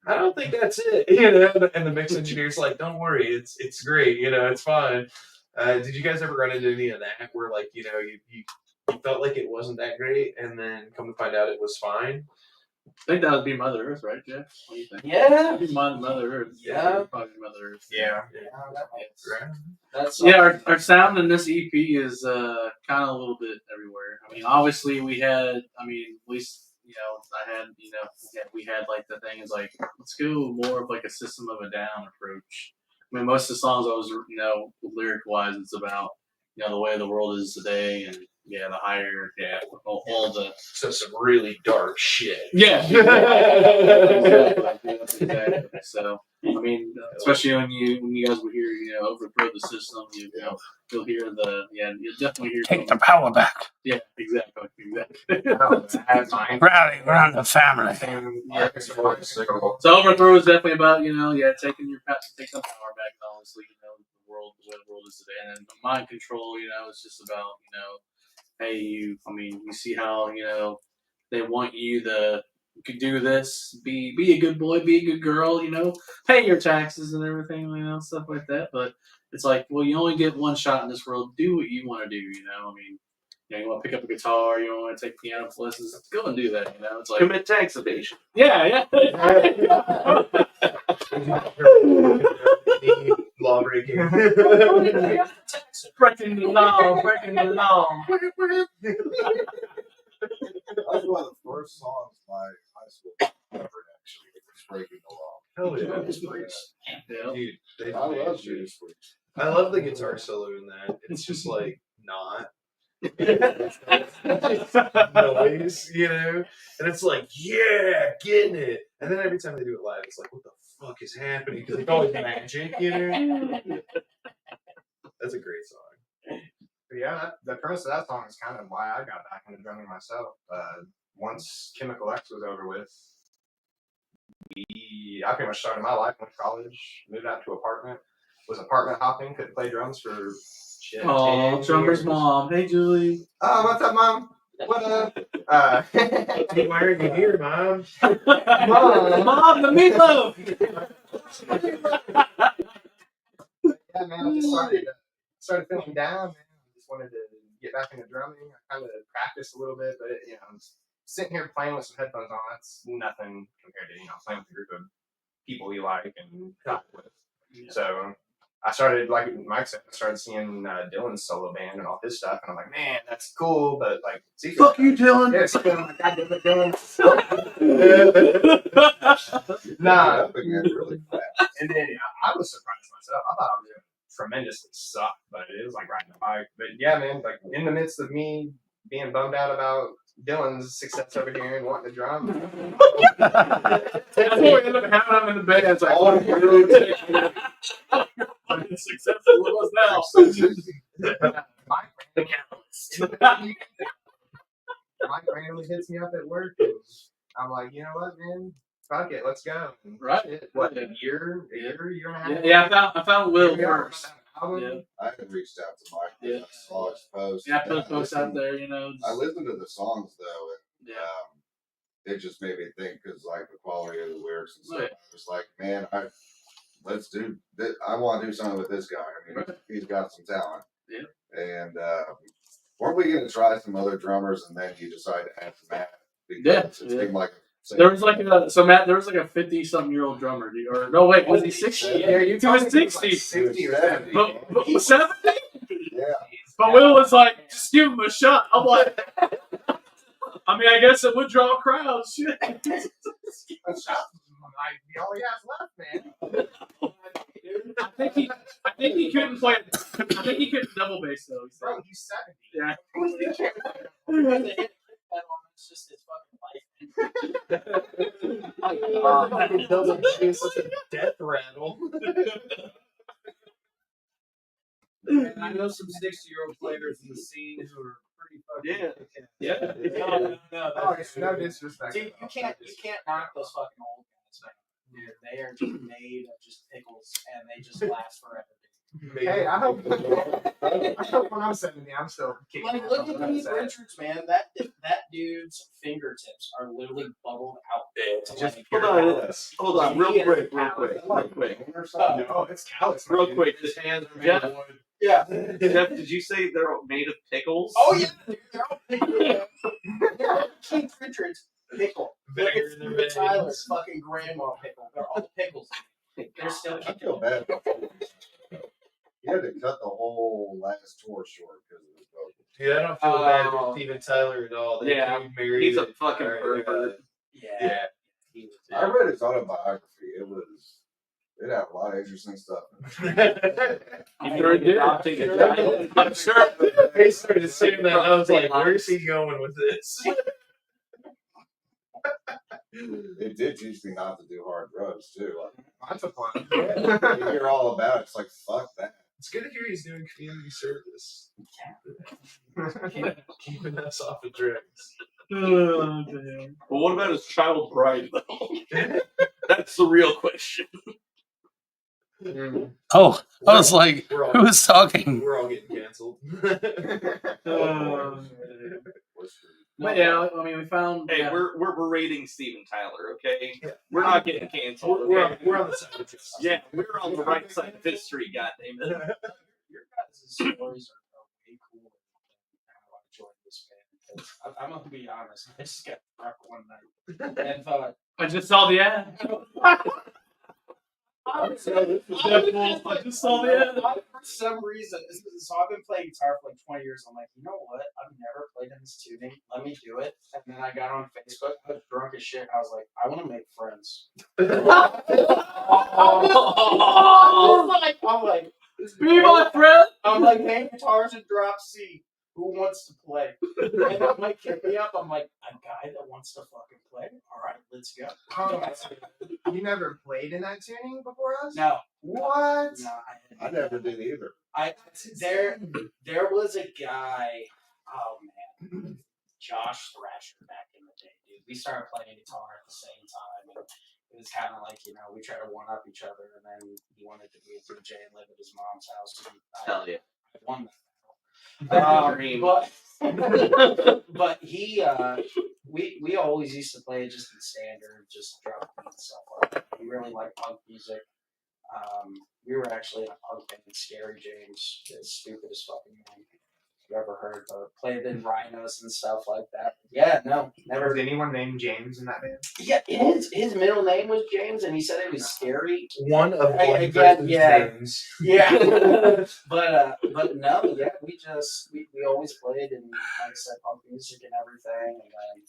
don't think that's it. You know, and the mix engineer's like, don't worry, it's great. You know, it's fine. Did you guys ever run into any of that where like you felt like it wasn't that great, and then come to find out it was fine? I think that would be Mother Earth, right, Jeff? What do you think? Yeah. It'd be Mother Earth. Yeah. Probably Mother Earth. Yeah. Right. That's Yeah, our sound in this EP is kind of a little bit everywhere. I mean, obviously we had, at least, we had like the thing is like, let's go more of like a System of a Down approach. I mean, most of the songs I was, lyric wise, it's about, the way the world is today and the higher, all the. So some really dark shit. Yeah. Exactly. So, I mean, especially when you guys will hear, overthrow the system, you'll hear you'll definitely hear. Take the power back. Yeah, exactly. Rally around the family. Yeah. So overthrow is definitely about, taking take some power back, and honestly, the way the world is today. And then mind control, it's just about, hey, you see how, they want you to do this, be a good boy, be a good girl, pay your taxes and everything, stuff like that. But it's like, well, you only get one shot in this world. Do what you want to do, you want to pick up a guitar, you want to take piano lessons, go and do that, It's like commit tax evasion. Yeah. Law breaking. breaking the law. That was one of the first songs my high school covered, actually. It was Breaking the Law. Hell yeah. Judas Priest. Dude, I love Judas Priest. I love the guitar solo in that. It's just like not noise, and it's like, yeah, getting it. And then every time they do it live, it's like, what the fuck is happening? Because it's always magic, That's a great song. But yeah, the premise of that song is kind of why I got back into drumming myself. Once Chemical X was over with, I pretty much started my life, went to college, moved out to an apartment, was apartment hopping, couldn't play drums for shit. Oh, 10 drummer's years. mom. Hey, Julie. Oh, what's up, Mom? What up? Hey, why are you here, Mom? Mom, the meatloaf. Yeah, man, I just started feeling down, man. I just wanted to get back into drumming. I kind of practiced a little bit, but sitting here playing with some headphones on, that's nothing compared to playing with a group of people you like and talk with. Yeah. So I started, like Mike said, I started seeing Dylan's solo band and all his stuff, and I'm like, man, that's cool, but like, fuck you, Dylan. Yeah, it's like, God damn it, Dylan. Nah, really fast. and then I was surprised myself. I thought I was gonna tremendously suck, but it was like riding a bike. But yeah, man, like in the midst of me being bummed out about Dylan's success over here and wanting to drum. That's what we ended up having him in the bed. It's like, oh, really successful with us now. Mike randomly hits me up at work, and I'm like, you know what, man? Fuck it, let's go. And right? Shit, what, a year and a half? Yeah, I found Will first. Yeah. I had reached out to Mike. Yeah. I saw his post. Yeah, I put a post out there, I listened to the songs though, and it just made me think because like the quality of the lyrics and stuff. I was like, man, let's do this. I want to do something with this guy. I mean, he's got some talent. Yeah. And weren't we going to try some other drummers, and then you decide to add Matt? Yeah, Because it seemed like there was like Matt. There was like a 50-something-year-old drummer, or no, wait, was he 60? Yeah, he was 60. 60 or 70. 70. But 70? Yeah. But Will was like, just give him a shot. I'm like, I mean, I guess it would draw crowds. Shit. Like, he only has left, man. I think he couldn't play. I think he couldn't double bass though. So. Bro, he's 70. Yeah. It's just his fucking life. It doesn't chase such a death rattle. And I know some 60-year-old players in the scene who are pretty fucking. Yeah. Oh, it's no disrespect. Dude, you can't knock those fucking old guys, man. Dude, they are just made of just pickles, and they just last forever. Hey, I hope when I'm 70, I'm still kicking. Like, look at Keith Richards, man. That dude's fingertips are literally bubbled out. Just Hold on, real quick. No, it's callous. Real quick. His hands are made Jeff? of wood. Yeah. Jeff, did you say they're made of pickles? Oh yeah, dude, they're all pickles. Keith Richards, pickle. Look Vinegar at in their Steven veins. Tyler's fucking grandma pickle. They're all pickles. They're still I feel bad. about Foley. He had to cut the whole last tour short because of his vocals. Dude, I don't feel bad for Steven Tyler at all. That Yeah, dude married he's a fucking pervert. Yeah. I read his autobiography. It had a lot of interesting stuff. You sure did. I'm sure. He started saying that. I was like, where's he going with this? It did teach me not to do hard drugs too. That's a fun. You hear all about it. It's like, fuck that. It's good to hear he's doing community service. Keeping us off of drugs. Oh, damn. Well, what about his child bride, though? That's the real question. Oh, I was like, We're all, who was talking? we're all getting canceled. But yeah, I mean, we found. Hey, yeah. we're berating Steven Tyler, okay? Yeah. We're not getting canceled. We're Okay? on the side of justice. Yeah, we're on the right side of history, goddammit. Your guys' stories are way cooler than how I joined this band. Because I'm gonna be honest, I just got drunk one night and thought, I just saw the ad. I just saw the ad. For some reason, so I've been playing guitar for like 20 years. I'm like, you know what? I've never played in this tuning. Let me do it. And then I got on Facebook. I was drunk as shit. I was like, I want to make friends. I'm like, Be my friend. I'm like, hey, guitars and drop C. Who wants to play? And I'm like, hit me up. I'm like, a guy that wants to fucking play. All right, let's go. You never played in that tuning before us? No, What? no, I never did either. There was a guy. Oh man, Josh Thrasher back in the day, dude. We started playing guitar at the same time, and it was kind of like, we try to one up each other, and then he wanted to be a DJ and live at his mom's house. And Hell yeah. I won that. Dream. But he we always used to play just in standard, just drum and stuff like that. We really liked punk music. We were actually in a punk band, Scary James, the stupidest fucking name you've ever heard, but played in Rhinos and stuff like that. Yeah, no, never. Was anyone named James in that band? Yeah, his middle name was James, and he said it was Scary. One of one Again, person's yeah. names. Yeah, but no, yeah, we always played and like I said, punk music and everything, and then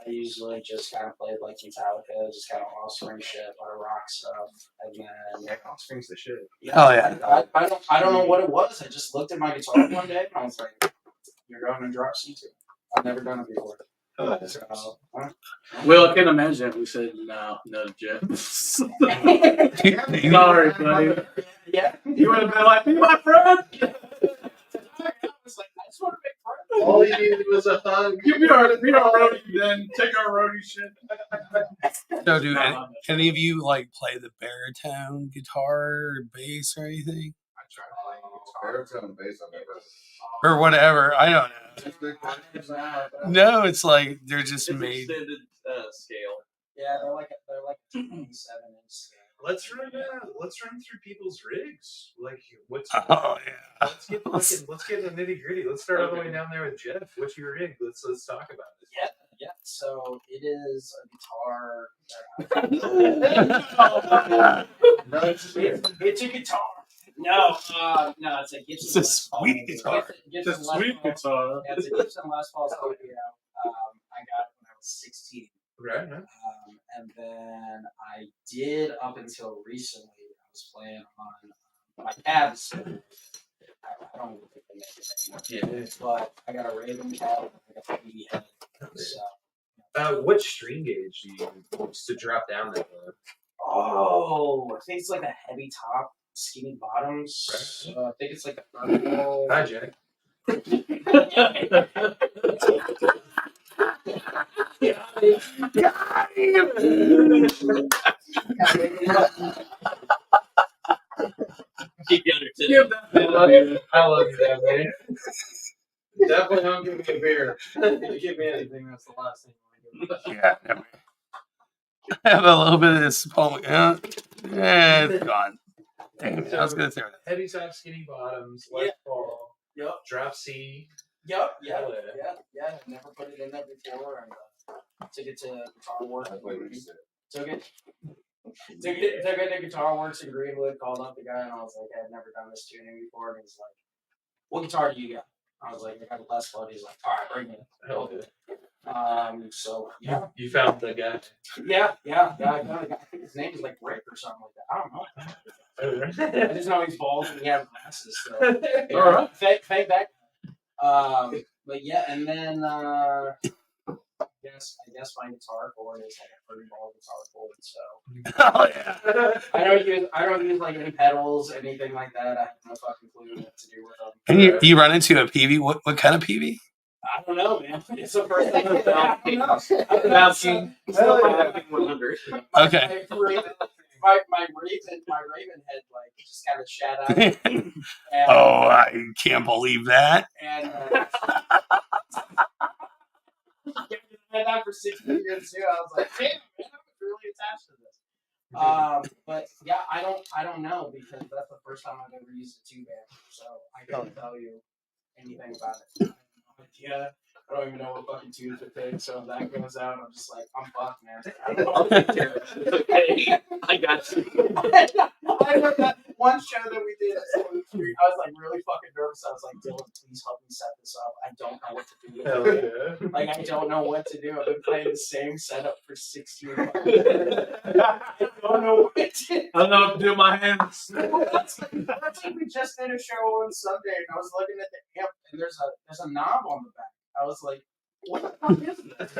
I usually just kind of played like Metallica, just kind of Offspring shit, a lot of rock stuff, and then Yeah, Offspring's the shit. Oh, yeah. I don't know what it was. I just looked at my guitar one day and I was like, "You're going to drop C2." I've never done it before. So, Well, I can imagine if we said no, Jeff. Sorry, buddy. yeah, You would have been like, be my friend. I was like, I just want to make friends. All he needed was a hug. Be our roadie then. Take our roadie shit. So, do any of you like play the baritone guitar or bass or anything? I tried playing guitar. Baritone bass, I've never. Or whatever? I don't know. Just big players. No, it's like they're just It's made. extended scale. Yeah, they're like a 27-inch scale. Let's run through people's rigs. Like, what's? Oh yeah. Let's get in the nitty gritty. Let's start all the way down there with Jeff. What's your rig? Let's talk about it. Yeah. So it is a guitar. It's a guitar. No, it's a Gibson. It's a sweet guitar. It's a sweet guitar. Yeah, it's a Gibson Les Paul Studio. I got it when I was 16. Right. And then I did up until recently. I was playing on my cabs. I don't even think they make it anymore. But I got a Raven cab. I got a BB head. So. What string gauge do you use to drop down that low? Oh, I think it's like a heavy top, skinny bottoms. I think it's like a vertical. Hi, Jack. Got him. Keep the other two. Give that I love you, that man. Definitely don't give me a beer. If you give me anything, that's the last thing I'm going to give. Yeah. Never. I have a little bit of this poem. Yeah, it's gone. Damn it, I was gonna throw that. Heavy top, skinny bottoms, Les Paul. Yep. Drop C. Yeah. Never put it in there before, and took it to Guitar Works. Took it to Guitar Works in Greenwood. Called up the guy, and I was like, I've never done this tuning before, and he's like, "What guitar do you got?" I was like, "I got a Les Paul." He's like, "All right, bring it." Hell yeah. So yeah. You found the guy. Yeah. I think his name is like Rick or something like that. I don't know. I just know he's bald and he has glasses. So. All right. Fade back. But yeah, and then I guess my guitar chord is like a 30-ball guitar chord. So Oh yeah. I don't use like any pedals, anything like that. I have no fucking clue what to do with them. And you run into a PV. What kind of PV? I don't know, man. It's the first thing I've done. Bouncing. Still having 100. Okay. My Raven head like just kind of shat out. And, Oh, I can't believe that. And I had that for 16 years too. I was like, damn, man, I'm really attached to this. But yeah, I don't know because that's the first time I've ever used a tube amp, so I can't tell you anything about it. Yeah, I don't even know what fucking tubes it takes. So if that goes out, I'm just like, I'm fucked, man. I'll take care of it. Okay, I got you. I heard that one show that we did at Sloan Street. I was like really fucking nervous. I was like, Dylan, please help me set this up. I don't know what to do. Hell yeah. Like, I don't know what to do. I've been playing the same setup for 16 months. I don't know what to do. I don't know what to do with my hands. That's like we just did a show on Sunday, and I was looking at the amp, and there's a knob on the back. I was like, what the fuck is this?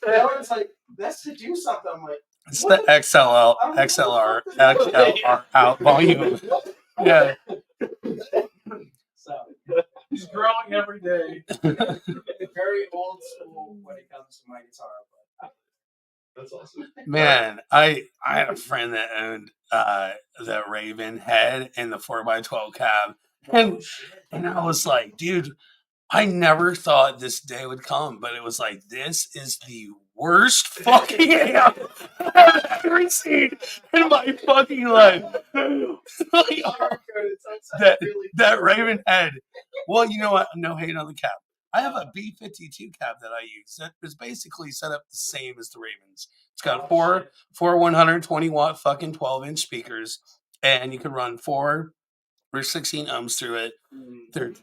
And I was like, that's to do something. I'm like, It's the XLR out volume. Yeah. So He's growing every day. very old school when it comes to my guitar, but That's awesome. Man, I had a friend that owned the Raven head and the 4x12 cab. And I was like, dude, I never thought this day would come, but it was like, this is the worst fucking amp I've ever seen in my fucking life. Like, that Raven head. Well, you know what? No hate on the cab. I have a B52 cab that I use that is basically set up the same as the Ravens. It's got four 120 watt fucking 12-inch speakers, and you can run 4 or 16 ohms through it. They're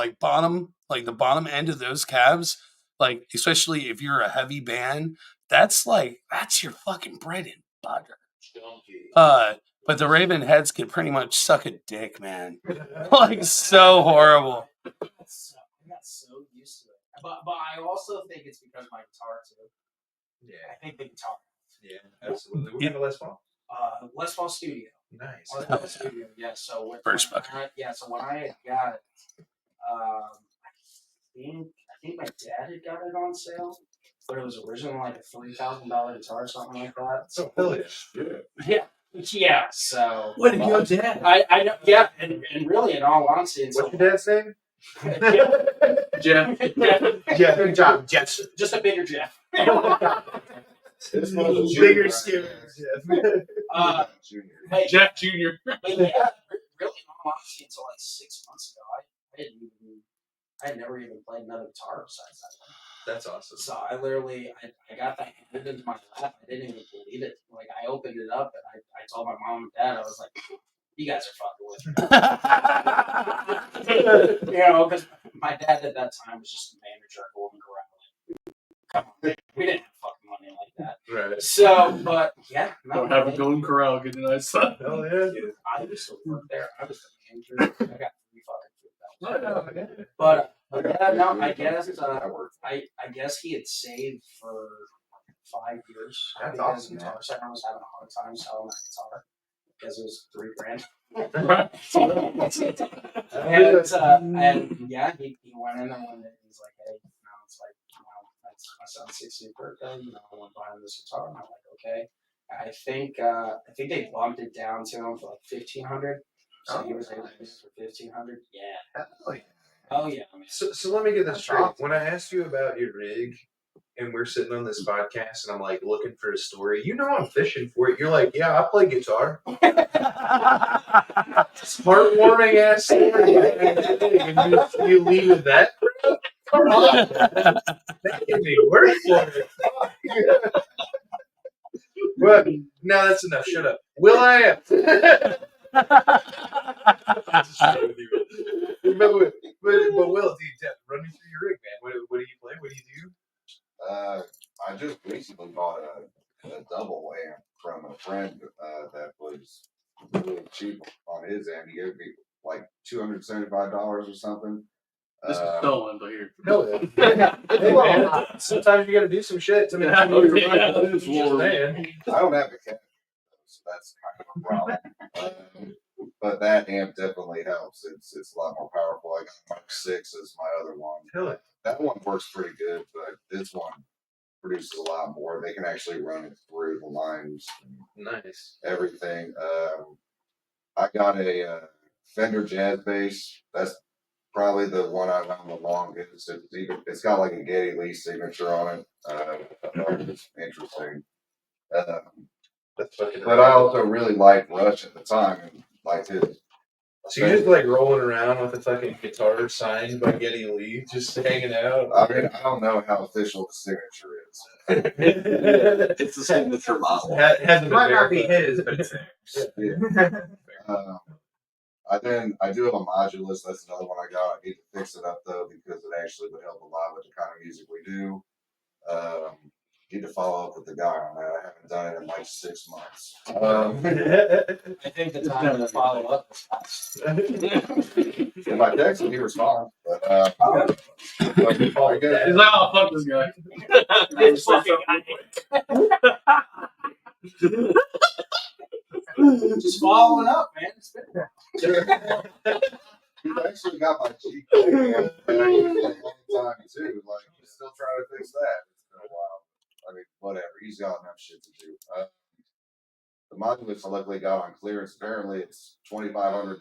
like the bottom end of those cabs, like especially if you're a heavy band, that's your fucking bread and butter. But the Raven heads can pretty much suck a dick, man. Like so horrible. I got so used to it. But I also think it's because my guitar too. Yeah. I think the guitar. Yeah, absolutely. What kind of Les Paul? Les Paul Studio. Nice. Les Paul Studio. Yeah. So First So when I had got it, I think my dad had got it on sale, but it was originally like a $3,000 guitar or something like that. So hell yeah. Yeah. So Way to go, Dad. I know. Yeah, and really, in all honesty, What's your dad's name? Jeff. Jeff. Yeah, good job, Jeff. Just a bigger Jeff. This was a Bigger junior, skimmers. Junior. Hey, Jeff Jr. but yeah, really, in all honesty, until like 6 months ago, I had never even played another guitar besides that one. That's awesome. So I literally, I got that handed into my lap. I didn't even believe it. Like, I opened it up and I told my mom and dad, I was like, you guys are fucking with me. You know, because my dad at that time was just a manager at Golden Corral. Come on, we didn't have fucking money like that. Right. So, but yeah, Don't have a Golden Corral, get a nice son. Hell yeah. Dude, I used to work there. I was the manager. I got 3 fucking food belts. But yeah, no, I guess I guess he had saved for 5 years. That's Because awesome, Guitar Center was having a hard time selling that guitar because it was $3,000. And yeah, he went in there one day and he's like, hey, it's like, that's my son's 60th birthday. I want to buy him this guitar. And I'm like, okay. I think they bumped it down to him for like $1,500. So he was able to get it for $1,500. Yeah. Oh yeah. Man. So let me get this straight. When I asked you about your rig, and we're sitting on this podcast, and I'm like looking for a story, I'm fishing for it. You're like, yeah, I play guitar. Heartwarming ass story. And you leave with that. Come on, that can be work for it. But no, that's enough. Shut up. Will I am. But Will, dude, run me through your rig, man. What do you play? What do you do? I just recently bought a double amp from a friend that was really cheap on his end. He gave me like $275 or something. This is stolen, but here. No, hey, man, sometimes you got to do some shit to make I don't have a cat, so that's kind of a problem. But that amp definitely helps. It's a lot more powerful. I got Mark 6 as my other one. Really? That one works pretty good, but this one produces a lot more. They can actually run it through the lines. Nice. Everything. I got a Fender Jazz Bass. That's probably the one I found the longest. It's got like a Geddy Lee signature on it. It's interesting. But I also really liked Rush at the time and liked his. So you're just like rolling around with a fucking guitar signed by Geddy Lee, just hanging out. I mean, I don't know how official the signature is. It's the signature model. It might not be his, but it's there. I do have a modulus. That's another one I got. I need to fix it up though because it actually would help a lot with the kind of music we do. Need to follow up with the guy on that. I haven't done it in like 6 months. I think the time to follow up is past. If I text him, he responds. But He's like, oh, fuck this guy. This fucking Just following up, man. It's been he's actually got my G code and I use it a long time too. Like he's still trying to fix that. It's been a while. I mean, whatever. He's got enough shit to do. The modulus I luckily got on clearance. Apparently, it's $2,500, and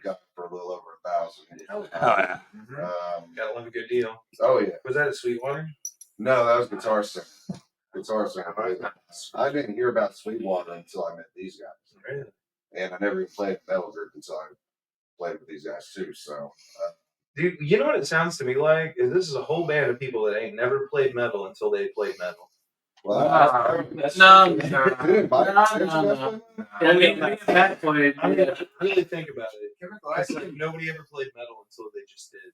got it for a little over $1,000. Oh yeah. Gotta love a good deal. Oh yeah. Was that a Sweetwater? No, that was Guitar Center. Guitar Center. I didn't hear about Sweetwater until I met these guys. Really? And I never even played metal group until I played with these guys too. So. Dude, you know what it sounds to me like? Is this is a whole band of people that ain't never played metal until they played metal. Well, No. I mean, Pat played. I mean, really think about it. It's like nobody ever played metal until they just did.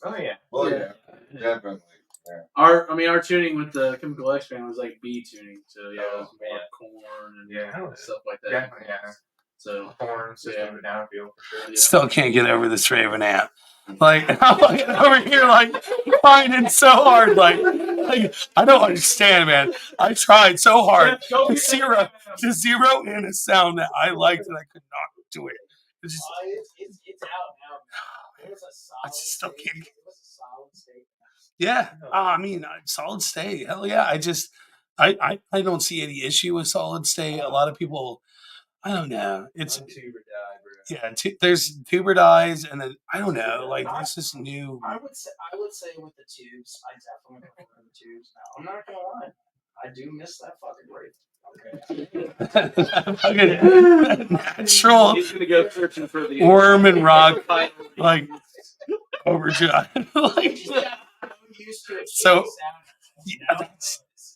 Oh yeah. Well, yeah, definitely. Yeah. Our tuning with the Chemical X band was like B tuning, so yeah, it was more corn and stuff like that. Definitely, yeah. So Horns, yeah. the downfield for sure. Still can't get over this Raven amp. Like I'm looking over here, like finding so hard. Like I don't understand, man. I tried so hard to zero in a sound that I liked, and I could not do it. It's just, it's out now. It was a solid I just still state. can't. It was a solid state. yeah. I mean, solid state. Hell yeah. I don't see any issue with solid state. A lot of people. I don't know. It's Tube or die, bro. yeah. There's tuber dies, and then I don't know. Like there's this new. I would say with the tubes, I definitely prefer the tubes. Now I'm not gonna lie, I do miss that fucking rape. Fucking natural He's gonna go searching for the worm and rock, like overdrive. Like, so yeah,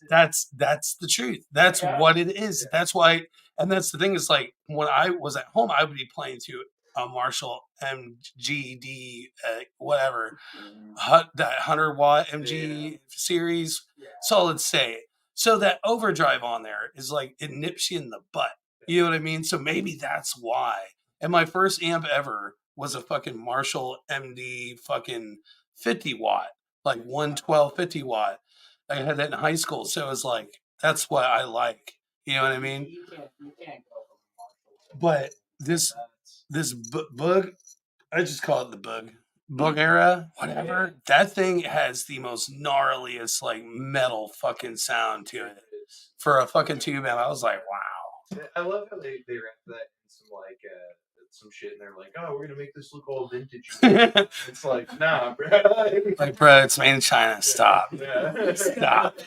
that's the truth. That's what it is. That's why, and that's the thing is like when I was at home, I would be playing to a Marshall MGD whatever that 100-watt MG series solid state. So that overdrive on there is like it nips you in the butt. You know what I mean? So maybe that's why. And my first amp ever was a fucking Marshall MD fucking 50-watt, like 112 50-watt. I had that in high school, so it was like that's what I like. You know what I mean? You can't go from Marshall. But this bug, I just call it the bug era, whatever. That thing has the most gnarliest like metal fucking sound to it for a fucking tube amp. I was like, wow. I love how they wrap that in some like some shit, and they're like, "Oh, we're gonna make this look all vintage." It's like, nah, bro. Like, bro, it's made in China. Stop. Yeah. Stop.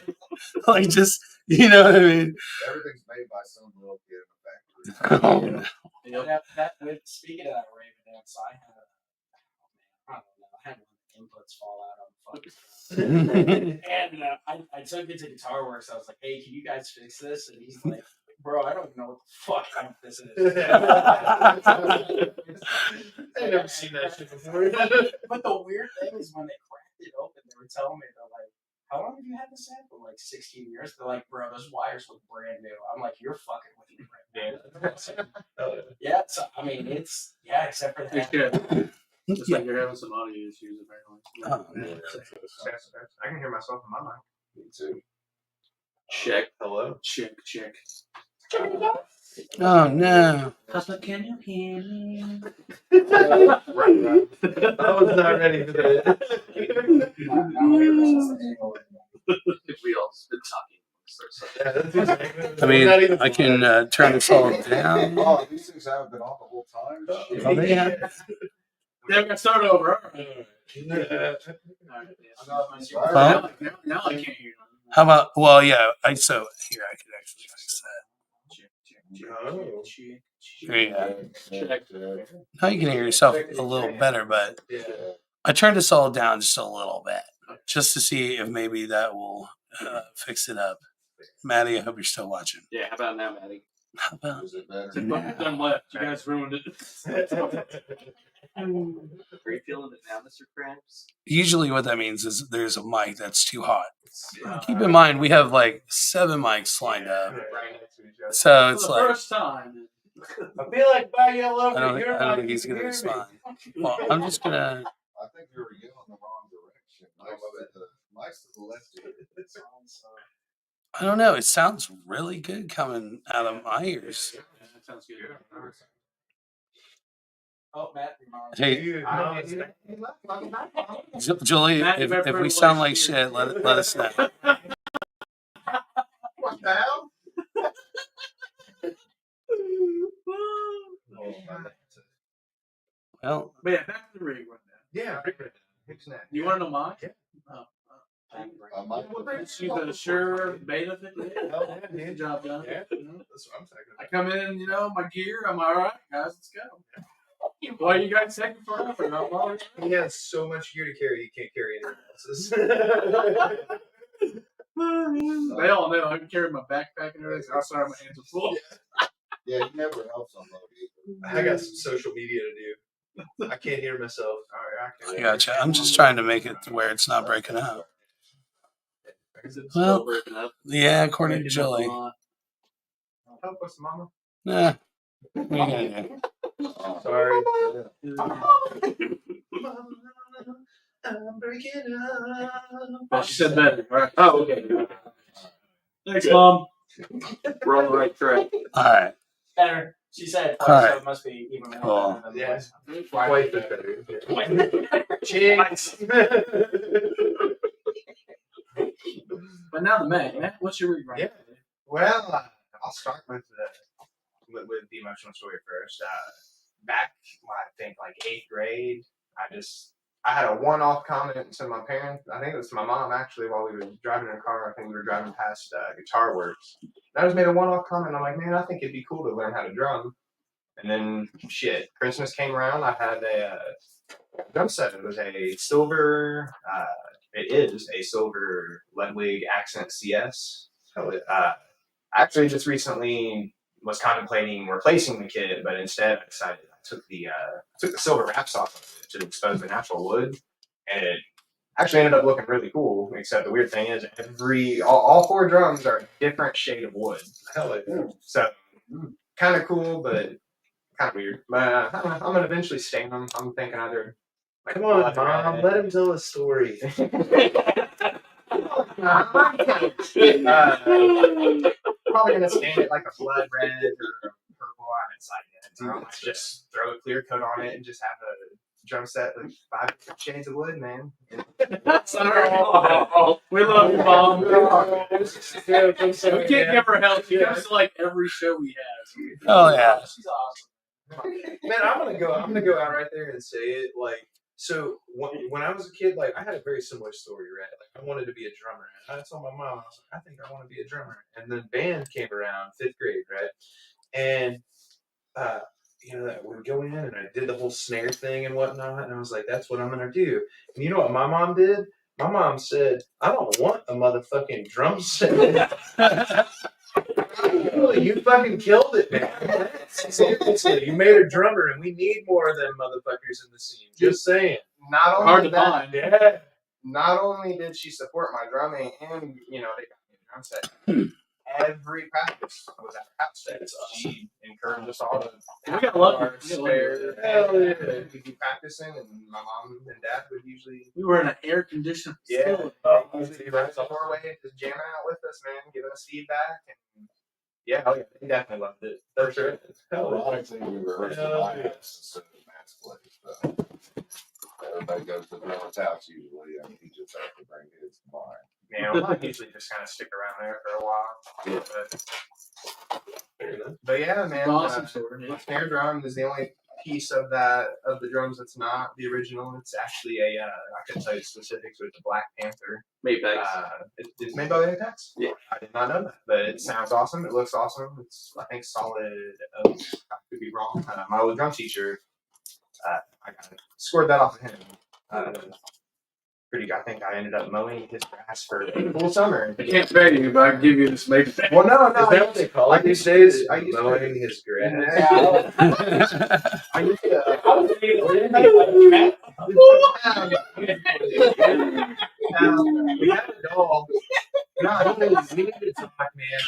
Like, just you know what I mean? Everything's made by some little kid in a factory. Oh, no. Speaking of that Raven amps, I don't know. I had inputs fall out on fucking and I took it to Guitar Works. I was like, "Hey, can you guys fix this?" And he's like, "Bro, I don't even know what the fuck amp this is." I've never seen that shit before. But the weird thing is when they cracked it open, they were telling me, they're like, "How long have you had this amp?" I'm like, 16 years. They're like, "Bro, those wires look brand new." I'm like, "You're fucking with me right now." Yeah, so I mean, it's except for that. It's like you're having some audio issues apparently. I can hear myself in my mind. Me too. Check. Hello. Check. Oh no. Papa, can you hear me? Right. I was not ready for that. We all been talking. Yeah, that's exactly. I mean, I can turn this all down. Oh, these things haven't been on the whole time. Oh, they have. Then we're gonna start over. All right. Well, Now I can't hear you. how about? Well, yeah. Here I could actually fix that. There you go. Now you can hear yourself a little better, but I turned this all down just a little bit, just to see if maybe that will fix it up. Maddie, I hope you're still watching. Yeah, how about now, Maddie? How about? Is it better? Done left. You guys ruined it. Are you feeling it now, Mr. Krabs? Usually, what that means is there's a mic that's too hot. Keep in mind, we have like 7 mics lined up, so it's For the like first time. I feel like by yellow. I don't think he's gonna respond. Well, I'm just gonna. I think you were yelling the wrong direction. Mike's to the left. I don't know. It sounds really good coming out of my ears. Yeah, that sounds good. Oh, Matt. Hey, Julie, if we sound like shit, let us know. What the hell? Well, But yeah, back to the rig right now. Yeah. Who's next? You want to know mine? Yeah. She's a sure beta thing. Oh, yeah, Good dude. job done. Yeah. You know? That's what I'm talking I about. come in, my gear. I'm all right, guys. Let's go. Why you guys taking forever? I'm all right. He has so much gear to carry, he can't carry anyone else's. They all know I can carry my backpack and everything. I'm sorry, my hands are full. Yeah, you never helps on load either. I got some social media to do. I can't hear myself. I gotcha. I'm just trying to make it to where it's not breaking up. Is it Well, still breaking up? Yeah, according to Breaking up a Julie. lot. Help us, mama. Nah. What are you gonna do? Sorry. I'm breaking up. Well, she said better. All right. Oh, okay. Thanks, Mom. We're on the right track. All right. Better. She said, All right. so it must be even more Cool. better than Yeah. the Quite better. Cheers. But now the Matt. Matt, what's your rig right Yeah. now? Well, I'll start with with the emotional story first. Back, I think like 8th grade, I had a one-off comment to my parents. I think it was to my mom actually while we were driving in a car. I think we were driving past Guitar Works. And I just made a one-off comment. I'm like, man, I think it'd be cool to learn how to drum. And then shit, Christmas came around. I had a drum set. It was a silver. It is a silver Ludwig Accent CS. Actually, just recently was contemplating replacing the kit, but instead I decided I took the silver wraps off of it to expose the natural wood, and it actually ended up looking really cool. Except the weird thing is, all 4 drums are a different shade of wood. Hell yeah. So kind of cool, but kind of weird. But I'm gonna eventually stain them. I'm thinking either. Like, Come on, Mom. Let him tell a story. Probably gonna stain it like a blood red or a purple. I haven't decided yet. I might just throw a clear coat on it and just have a drum set with 5 different shades of wood, man. Sorry. Oh, we love you, Mom. We can't give her help. She comes to like every show we have. Oh yeah. She's awesome. Man, I'm gonna go out right there and say it. Like, so when I was a kid, like I had a very similar story, right? Like I wanted to be a drummer, and I told my mom, I was like, I think I want to be a drummer. And then band came around, 5th grade, right? And we would go in, and I did the whole snare thing and whatnot, and I was like, that's what I'm gonna do. And you know what my mom did? My mom said, I don't want a motherfucking drum set. You fucking killed it, man. Seriously, you made a drummer, and we need more of them motherfuckers in the scene. Just saying. Not only Hard to that, find. Yeah. not only did she support my drumming, and they got me a drum set. Every practice was at her house. She encouraged us all to We got lucky. our spare. Hell yeah. We'd be practicing, and my mom and dad would usually. We were in an air conditioned facility. They'd usually be right in the doorway, just jamming out with us, man, giving us feedback, and they definitely loved it for sure. Ironically, we rehearsed in my house instead of Matt's place. So everybody goes to Matt's house usually, and he just has to bring his to mine. Yeah, I usually just kind of stick around there for a while. But yeah, man, Awesome story. the snare drum is the only piece of the drums that's not the original. It's actually I couldn't tell you the specifics, but it's a Black Panther. Maypex. It's made by Maypex? Yeah. I did not know that, but it sounds awesome. It looks awesome. It's, I think, solid oak. I could be wrong. My old drum teacher, I scored that off of him. I think I ended up mowing his grass for a full summer. I can't pay you, but I can give you this Maypex. Well, no. Is that what they call it these days? Mowing his grass. I used to. We had a dog. No, we need to talk, man.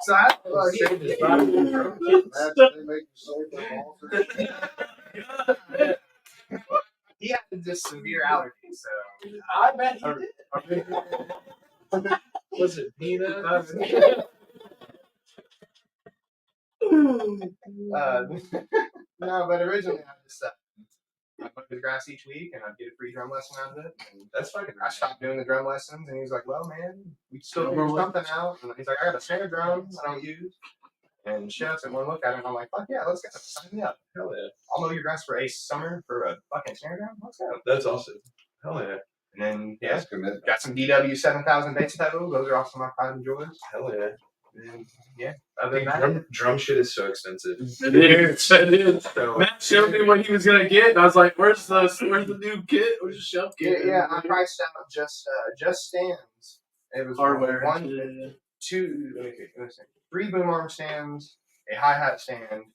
So I saved his body from drum kits. They make you say them He had just severe allergies, so I bet he did. Was it peanut? No, but originally I just I mowed his grass each week, and I'd get a free drum lesson out of it. And That's fucking I stopped doing the drum lessons, and he was like, "Well, man, we still figure something out." And he's like, "I got a snare drum I don't use." And she took one look at it, and I'm like, "Fuck yeah, let's go! Sign me up! Hell yeah. I'll mow your grass for a summer for a fucking snare drum. Let's go!" That's awesome. Hell yeah. And then That's commitment. got some DW 7000 bass pedals. Those are also my pride and joys. Hell yeah. And other than that, Drum shit is so expensive. It is. It is. so Matt showed me what he was gonna get, and I was like, "Where's the new kit? Where's the shelf kit?" I priced out just stands. It was Hardware. one, two, let me see, 3 boom arm stands, a hi-hat stand,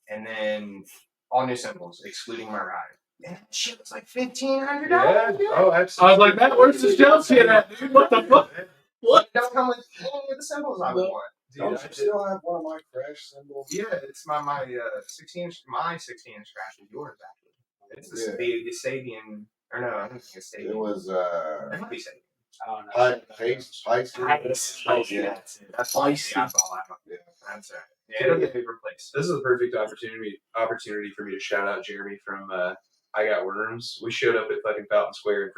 and then all new cymbals, excluding my ride. And that shit was like $1,500. Yeah. Oh, I absolutely. was like, "Matt, where's the shelf kit at, dude? What the fuck?" It don't come with any of the cymbals I would want. Don't you still have one of my crash cymbals? Yeah, it's my 16-inch. My 16-inch crash is yours actually. It's the Sabian, or no, I don't think it's Sabian. It was It might be Sabian. I don't know. Ice. Yeah, that's it. That's Spicy. That's all I have. Yeah. That's right. Yeah, it'll get replaced. This is a perfect opportunity for me to shout out Jeremy from I Got Worms. We showed up at fucking Fountain Square and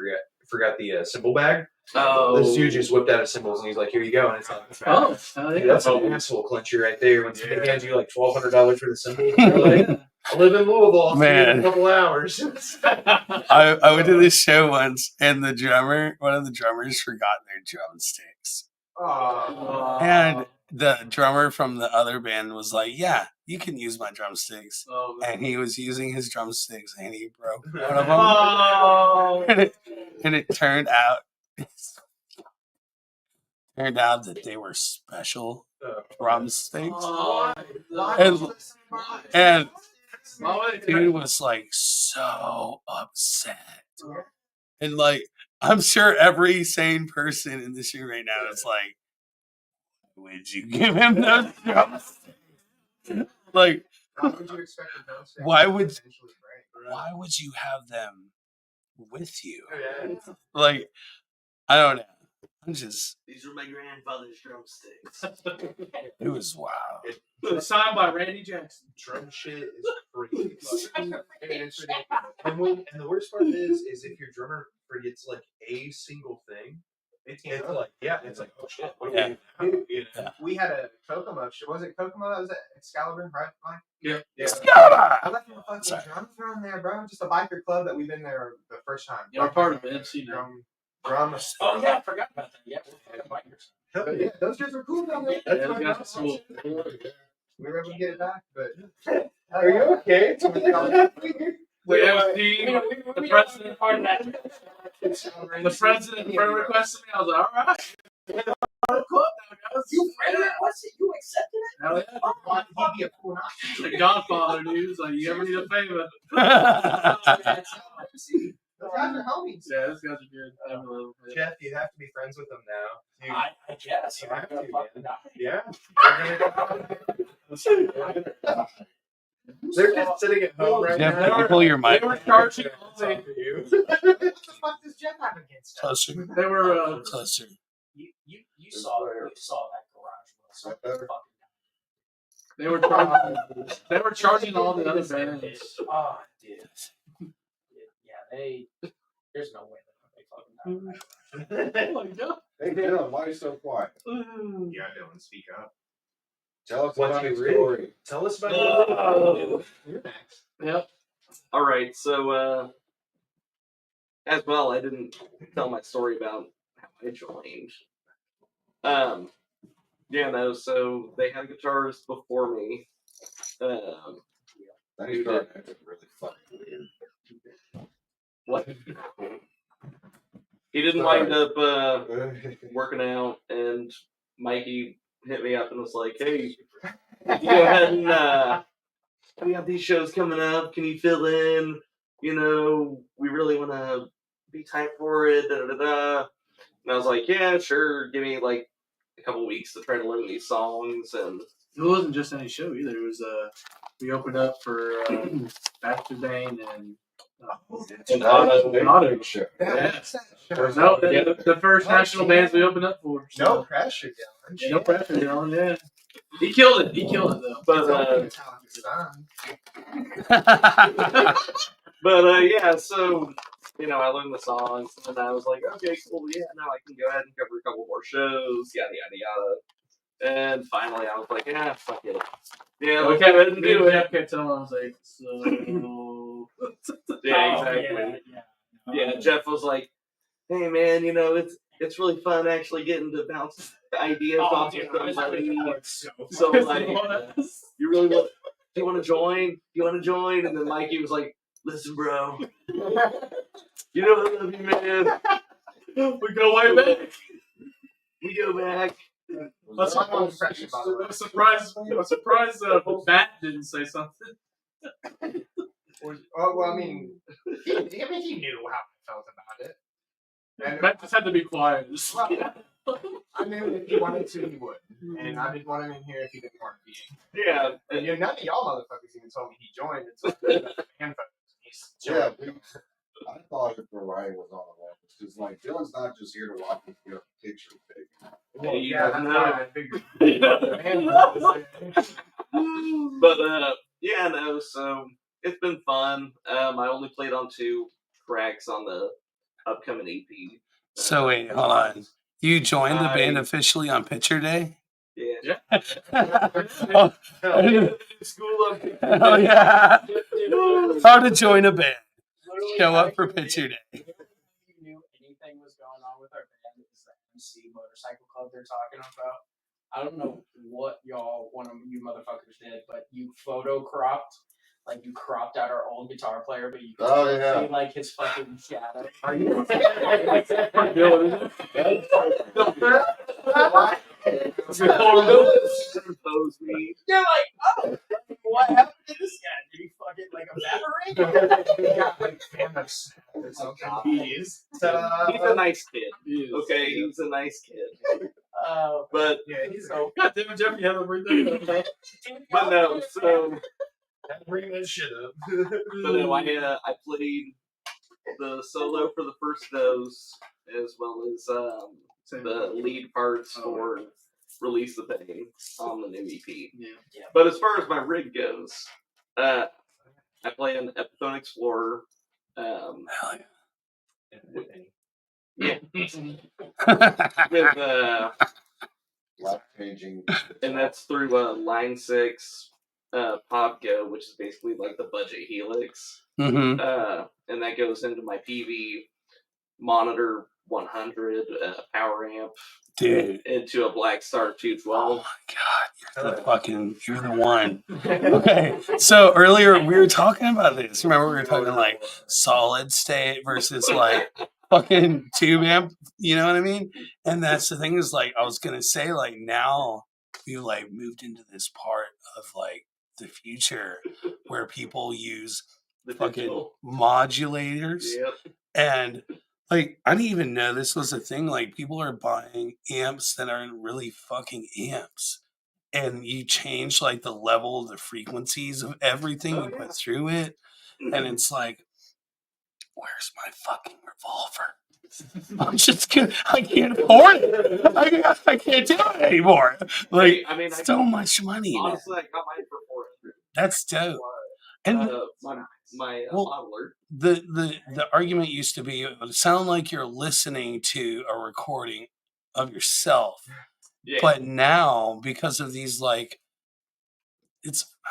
forgot the cymbal bag. Oh, This dude just whipped out his cymbals and he's like, "Here you go." And it's like, Oh, hell dude, yeah. that's an asshole clencher right there. When somebody hands you like $1,200 for the cymbals, Oh, you're like, yeah. I live in Louisville. I'll see you in Man. a couple hours. I went to this show once, and one of the drummers forgot their drumsticks. Oh. And the drummer from the other band was like, "Yeah, you can use my drumsticks." Oh, man. And he was using his drumsticks, and he broke one of them. Oh. And it turned out that they were special drumsticks. Oh, And Why? dude was like so upset. And like, I'm sure every sane person in this room right now is like, would you give him those drumsticks? Like, How would you expect a drumstick Why to would- potentially break? why would you have them with you? Yeah. Like, I don't know. I'm just, these are my grandfather's drumsticks. it was wild. Signed by Randy Jackson. Drum shit is crazy. Like, it's ridiculous. And the worst part is if your drummer forgets like a single thing, it's like, it's like, oh shit, what do we do now? You know? We had a Kokomo show. Was it Kokomo that was at Excalibur, right, Mike? Yeah. I left my fucking drums around there, bro. Just a biker club that we've been there the first time. You're part of the MC now. Drum. Oh yeah, I forgot about that. Yeah, But yeah, those dudes were cool down there. Yeah, That's those my guys are drums. cool. We were able to get it back, but Are you okay? The MC, the president, the president requested me. I was like, all right. You requested? You accepted it? Hell yeah. he'd be a cool notch. The Godfather, dude. He's like, you ever need a favor? Those guys are homies. Yeah, those guys are good. I love them. Jeff, you have to be friends with them now. I guess. You have I'm gonna to, fucking die. Yeah. They're just sitting at home right Jeff, now. can you pull your mic They were charging all Talk the, to you. What the fuck does Jeff have against us? Closer. they were, Closer. You saw that garage. So fucking they were charging all the other bands. oh, dude. Yeah, there's no way that they fucking die. Oh my God. Hey Dylan, why are you so quiet? Yeah, Dylan, speak up. Tell us What's about your your rig? story. Tell us about You're next. Yep. All right, so as well, I didn't tell my story about how I joined. So they had guitarists before me. Then you start acting really fucking weird. What? He didn't wind up working out, and Mikey hit me up and was like, "Hey, go ahead and we got these shows coming up. Can you fill in? You know, we really want to be tight for it." Da, da, da, da. And I was like, "Yeah, sure. Give me like a couple weeks to try to learn these songs." And It wasn't just any show either. It was we opened up for Baxter Bane and Auto show. Yes. Show. No, the first national bands we opened up for. No So. pressure, Dylan. No pressure, Dylan. Yeah, he killed it. He killed it though. but yeah, so I learned the songs, and I was like, okay, cool, yeah, now I can go ahead and cover a couple more shows, yada yada yada. And finally, I was like, yeah, fuck it. Yeah, let's go ahead and do it. Jeff kept telling. I was like, so. Yeah, exactly. Yeah, Jeff was like, hey man, it's really fun actually getting to bounce ideas off of somebody. So like, you really want? Do you want to join? Do you want to join? And then Mikey was like, listen, bro, you know I love you, man. We go way back. We go back. I'm surprised. Matt didn't say something. Well, I mean, he knew how I felt about it. And Matt just had to be quiet. I knew if he wanted to, he would. And I didn't want him in here if he didn't want to be in. Yeah. And none of y'all motherfuckers even told me he joined until the fan photos. Yeah, I thought if the writing was on the wall, because like Dylan's not just here to watch me get a picture taken. Well, Hey, yeah, that's why I figured. But yeah, no. So it's been fun. I only played on 2 tracks on the upcoming EP. So wait, hold on. You joined the band officially on picture day? Yeah. Oh, School of hell yeah. How to join a band. Show up for picture day. You knew anything was going on with our band is the MC motorcycle club they're talking about. I don't know what one of you motherfuckers did, but you photo cropped. Like, you cropped out our old guitar player, but you could see, like, his fucking shadow. Are you You're like, oh, what happened to this guy? Did he fucking, like, evaporate? He's a nice kid. Okay, he's a nice kid. But Yeah, he's so Goddamn, Jeff, you have a birthday. but no, so bring that shit up. but no, I played the solo for the first dose as well as the lead parts for Release the Pain on the new EP. Yeah. But as far as my rig goes, I play an Epiphone Explorer. Hell Yeah. yeah. With Life changing. and that's through Line 6 Podgo, which is basically like the budget Helix. Mm-hmm. And that goes into my PV Monitor 100 power amp. Dude. Into a Black Star Oh 212. my God, you're the one. Okay, so earlier we were talking about this. Remember we were talking like solid state versus like fucking tube amp. You know what I mean? And that's the thing is like I was gonna say like now we like moved into this part of like the future where people use The fucking digital. modulators Yep. and. Like, I didn't even know this was a thing. Like, people are buying amps that aren't really fucking amps. And you change, like, the level, the frequencies of everything you put through it. And it's like, where's my fucking revolver? I'm just kidding. I can't afford it. I can't do it anymore. Like, I mean, so much money. Man. honestly, I got mine for 400. That's dope. And My well, modeler. the argument used to be it would sound like you're listening to a recording of yourself. Yeah. But now, because of these like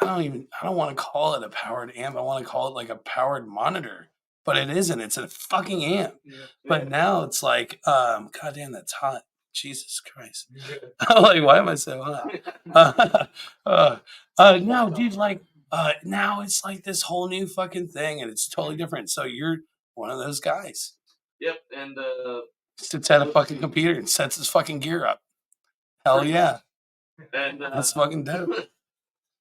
I don't want to call it a powered amp. I want to call it like a powered monitor. But it isn't. It's a fucking amp. Yeah. But now it's like, goddamn, that's hot. Jesus Christ. Like, why am I so hot? No, dude, like now it's like this whole new fucking thing and it's totally different. So you're one of those guys. Yep, and Sits at a fucking computer and sets his fucking gear up. Hell yeah. and That's fucking dope.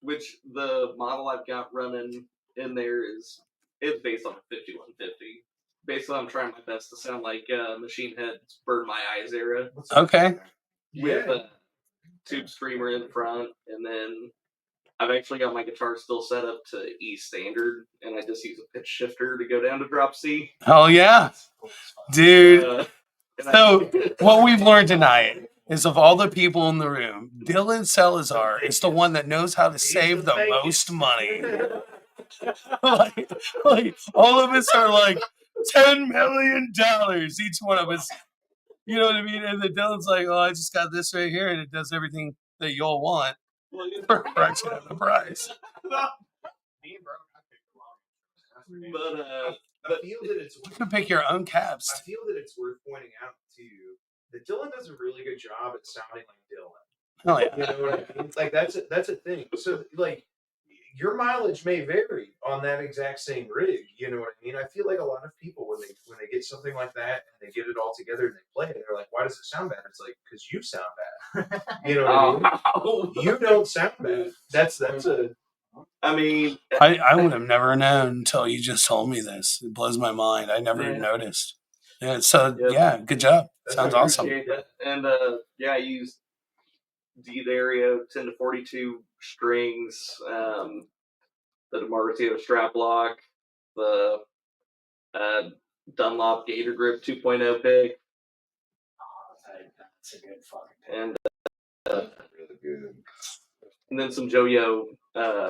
which the model I've got running in there it's based on a 5150. Basically, I'm trying my best to sound like Machine Head's Burn My Eyes era. Okay. With a tube screamer in front, and then I've actually got my guitar still set up to E standard, and I just use a pitch shifter to go down to drop C. Hell yeah. Dude. And So what we've learned tonight is of all the people in the room, Dylan Salazar is the one that knows how to save the most money. like all of us are like $10 million, each one of us. You know what I mean? And then Dylan's like, oh, I just got this right here, and it does everything that you'll want for a fraction of the price. But I feel that it's. You can pick your own cabs. I feel that it's worth pointing out too that Dylan does a really good job at sounding like Dylan. Oh yeah. You know what I mean? Like that's a thing. So like your mileage may vary on that exact same rig. You know what I mean? I feel like a lot of people when they get something like that and they get it all together and they play it, they're like, why does it sound bad? It's like because you sound bad. You know what I mean? You don't sound bad. That's a. I mean, I would have never known until you just told me this. It blows my mind. I never noticed. Yeah. So yeah, good job. Sounds awesome. That. And I used D-Dario 10 to 42 strings, the DeMartio strap lock, the Dunlop Gator Grip 2.0 pick. That's a good fucking pick. And Really good. and then some Joyo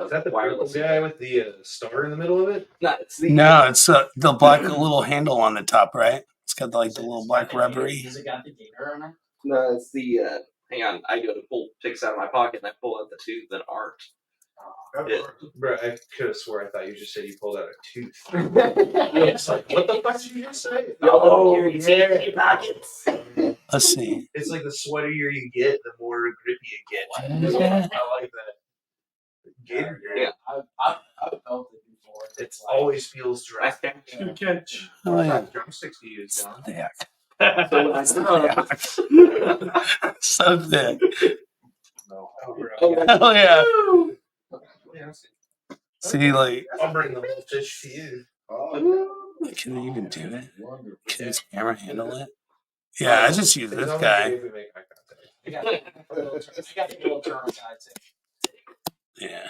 Is that the wireless purple guy with the star in the middle of it? No, it's No, it's the black little handle on the top, right? It's got like the little black rubbery. Has it got the gator on it? No, it's the. Hang on, I go to pull picks out of my pocket and I pull out the two that aren't. Yeah. Bro, I could have swore I thought you just said you pulled out a tooth. It's like, what the fuck did you just say? Oh, yeah. pockets. Let's see. It's like the sweatier you get, the more grippy it gets. What is that? I like that. Gator. Yeah. I've felt it before. It always feels dry. Nice catch. Good catch. Oh yeah. Drumsticks to use, John. Thick. So So thick. No. Hell yeah. Yeah, See, like, I'll bring the whole fish to you. Oh, can they even do it? wonderful. Can this camera handle it? Yeah, I just use It's this only guy. if we make eye contact. I got the little turtle guy too. Yeah.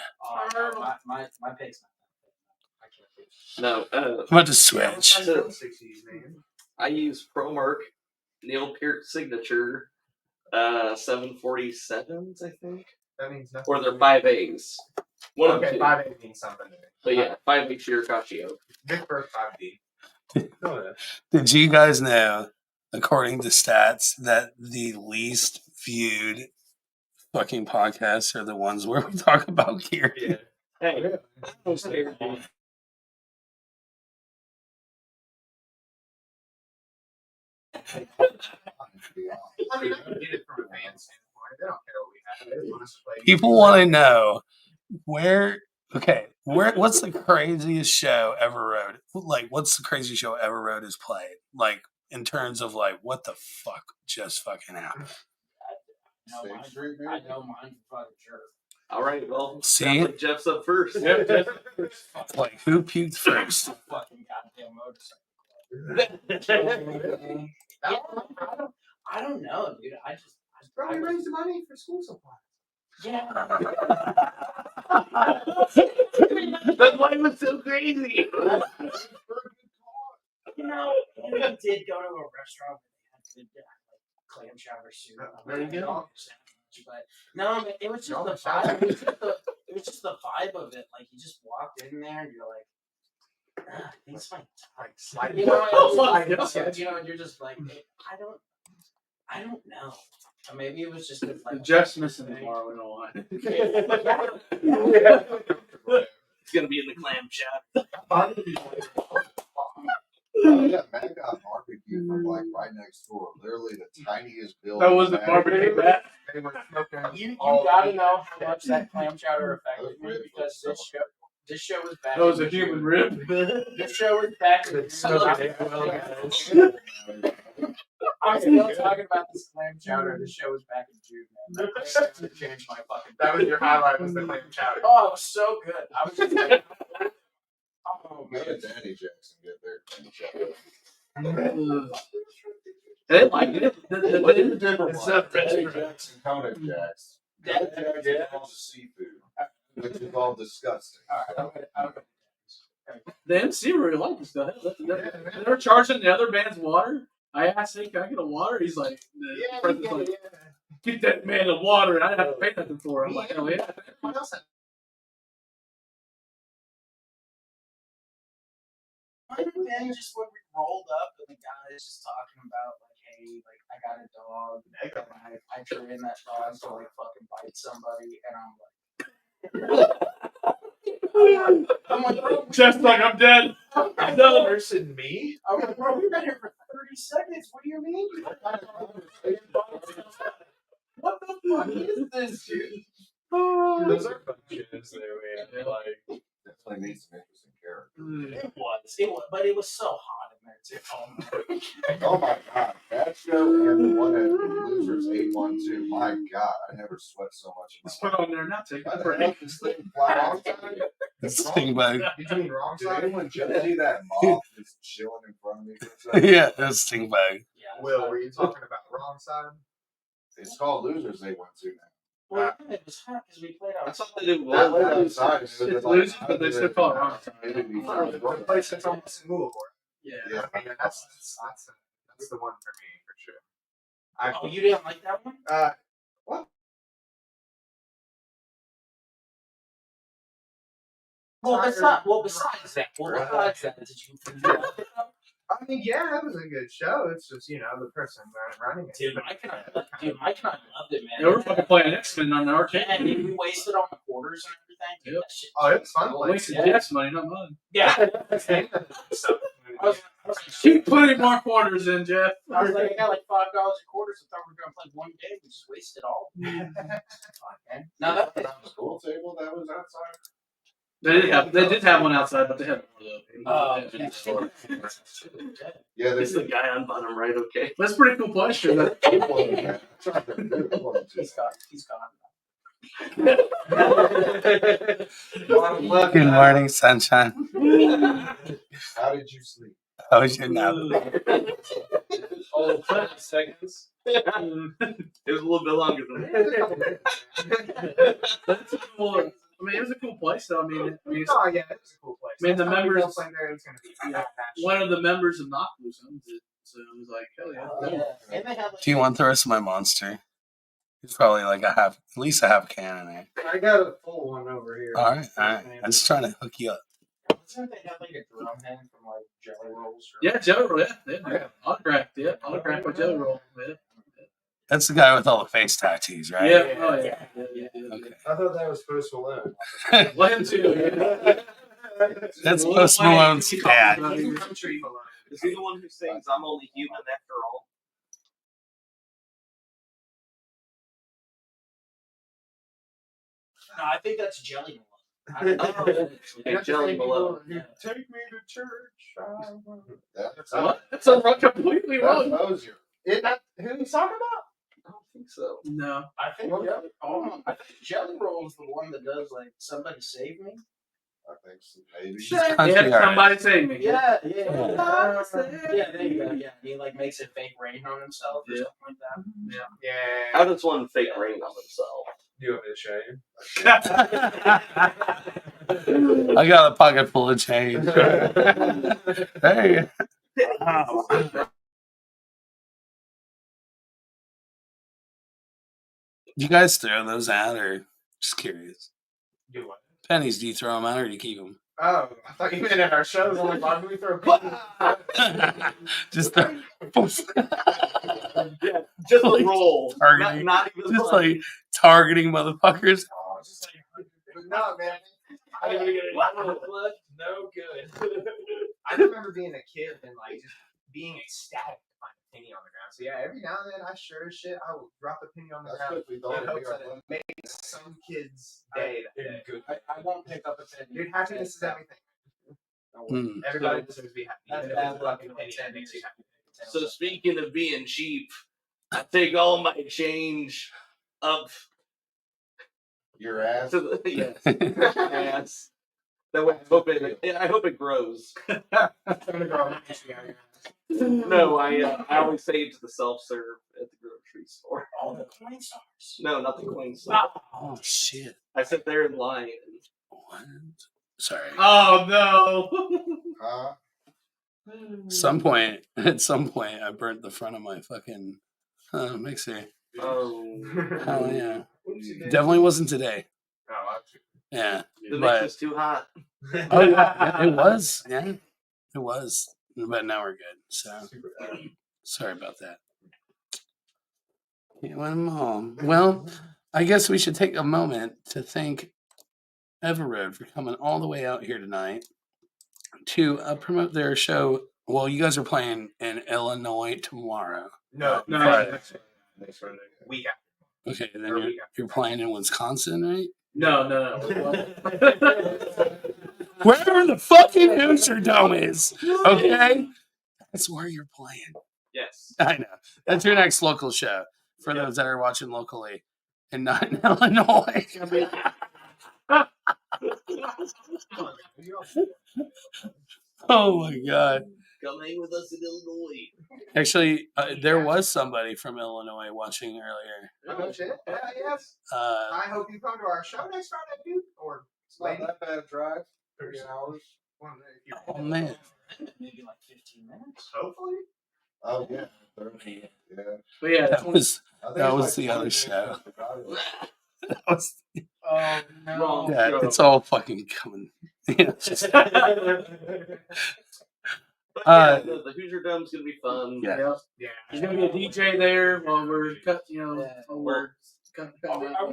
My pig's not that big. I can't do it. no, I'm about to switch. Drumsticks to use, man. I use ProMark Neil Peart signature 747s, I think, That means nothing. or they're 5As. One of the Okay, two. 5A means something to me. But yeah, 5A Shirakashi Oak. Big first 5D. Oh, yeah. Did you guys know, according to stats, that the least viewed fucking podcasts are the ones where we talk about gear? Yeah. Hey, I mean, I can get it from a fan standpoint. They don't care what we have. They just want us to play. People want to know what's the craziest show Everroad? Like, what's the craziest show Everroad has played? Like, in terms of like, what the fuck just fucking happened? State Street, I maybe? know mine's fucking jerk. all right, well, See? sounds like Jeff's up first. Like, who puked first? Fucking goddamn motorcycle. I don't know, dude. Probably raise the money for school supplies. Yeah. That's why it was so crazy. You know, we did go to a restaurant that had good like clam chowder soup. There you go. But no, it was just the vibe. It was just the vibe of it. Like you just walked in there and you're like, things might Slide. you know, Oh my and God. you know, and you're just like, I don't know. Or maybe it was just like Jeff's missing tomorrow. We don't want. It's gonna be in the clam chowder. Yeah, Matt got barbecue from like right next door. Literally the tiniest building. That was the Matt- barbecue mat. They were smoking. you all gotta week. know how much that clam chowder affected me because this show was back. That was in a human June. rib. This show was back in June. I'm still talking about this clam chowder. This show was back in June, man. That changed my fucking. That was your highlight, was the clam chowder. Oh, it was so good. I was just like, oh How man. did Danny Jackson get there? They like it. It's not Danny restaurant. Jackson Kodak Jacks. That- Kodak Jackson involves seafood, which is all disgusting. The MC really liked this stuff. They were charging the other band's water. I asked him, "Can I get a water?" He's like, "The president's like, get that man a water." And I didn't have to pay nothing for it. I'm like, "Hell yeah!" And then just when we rolled up and the guy is just talking about like, hey, like I got a dog and I train that dog to like fucking bite somebody and I'm like, bro, Just like I'm dead. No person, me. I'm like, bro, we've been here for 30 seconds. What do you mean? What the fuck is this, dude? Those are fun shows there, man. Like, Definitely needs some interesting characters. It was, but it was so hot in there too. Oh my. Oh my god, that show and the one at Losers 812. My god, I never sweat so much. Let's put it on there now. Take I a break. had this thing fly Wrong off. side? This thing bug. You mean wrong Did side? anyone just see that moth just chilling in front of me for a second? Yeah, this thing bug. Yeah. Will, were you talking about wrong side? It's called Losers 812 now. Well, yeah, it was hot because we played That's outside. all they do. That Well, late outside. It's losers, but they still call it wrong side. It'd be The one place that's almost movable. Yeah. Yeah. I mean, that's the one for me for sure. Oh, you didn't like that one? Well, besides that, did you like it? I mean, yeah, it was a good show. It's just the person running it. Dude, Mike and I loved it, man. Yeah, we're fucking playing X-Men on the arcade. Yeah, dude, we wasted on the quarters and everything. Dude, Yep. that shit Oh, it was fun. I wasted Jeff's money, not mine. Yeah. So, I was like, Keep putting more quarters in, Jeff. I was like, I got like $5 a quarters. I thought we were gonna play one game. We just wasted all. Man. No, that the school table that was outside. They did have one outside, but they had Yeah, Is the guy on bottom right okay? That's a pretty cool place. Sure. he's gone. Good morning, sunshine. How did you sleep? How was your nap? Oh, 20 seconds. It was a little bit longer than that. That's a cool. I mean, it was a cool place, though. I mean, oh yeah, it was a cool place. I mean, the Next time we members- go playing there, it's gonna be one of the members of Knock Loose owns it, so it was like, hell yeah. And they have like, Do you want the rest of my monster? There's probably like at least a half can in there. I got a full one over here. All right. I'm just trying to hook you up. Wasn't they have like a drum hand from like Jelly Rolls? Or Yeah, Jelly Roll, yeah. Autographed, autographed by Jelly Roll. Yeah. That's the guy with all the face tattoos, right? Yeah, oh yeah. Okay. I thought that was Post Malone. Land too. That's Post Malone's dad. Is he the one who sings "I'm Only Human After All"? No, I think that's Jelly Malone. Okay, Jelly Malone. Take me to church. That's That's a completely wrong. Mosier. Isn't that who he's talking about? I don't think so. No. I think Jelly Roll is the one that does like "Somebody Save Me." I think so. Maybe. Country Yeah, artist. somebody save me. Yeah. Yeah, there you go. Yeah, he like makes it fake rain on himself or Yeah. something like that. Yeah. How does one fake rain on himself? Do you want me to show you? I got a pocket full of change. Hey. You guys throw those out, or just curious? Do what? Pennies, do you throw them out, or do you keep them? Oh, I thought you meant in our shows. I'm like, why do we throw Just throw, Yeah, just a roll. Targeting. Not even just like targeting motherfuckers. Oh, just like, no, man. I didn't get it. No good. I remember being a kid and like just being ecstatic to find a penny on the ground. So yeah, every now and then I sure as shit I would drop a penny on the That's ground. what we thought in would be hopes our that fun. it makes some kid's day that day. I won't pick up a penny. Dude, happiness is everything. Hmm. Everybody deserves to be happy. That's Even if bad it's a luck fucking in penny that ten makes you years. happy. So speaking of being cheap, I take all my change up Your ass. to the ass. That way, I hope it grows. I'm gonna grow my ass out here. No, I always say it to the self-serve at the grocery store. All the coin stars. No, not the coin store. Oh shit! I sit there in line. What? Sorry. Oh no. Huh? At some point, I burnt the front of my fucking mixer. Oh, Hell yeah! Definitely wasn't today. Oh, Yeah, the mix but is too hot. oh yeah, it was. Yeah, it was. But now we're good. So sorry about that. Can't win them all. Well, I guess we should take a moment to thank Everroad for coming all the way out here tonight to promote their show. Well, you guys are playing in Illinois tomorrow. no, Friday. next Friday. Week after. Okay, and then Or you're, week after. you're playing in Wisconsin, right? No. Wherever the fucking Hoosier Dome is, okay? That's where you're playing. Yes. I know. That's your next local show for those that are watching locally and not in Illinois. Oh my God. Come hang with us in Illinois. Actually, there was somebody from Illinois watching earlier. Oh shit! Yeah, yes. I hope you come to our show next Friday, dude. Or It's not lady. that bad a drive. 30 hours. One day, if you- Oh man. Maybe like 15 minutes. Hopefully. Oh yeah. 30. Yeah. But yeah, That was I think That it's was like the 20 other minutes show. from Chicago. that was Oh no. Wrong. yeah, show. it's all fucking coming. Yeah, it's just- But yeah, the Hoosier Dome's gonna be fun. Yeah. Yep. Yeah. There's gonna be a DJ there while we're while we're cutting Are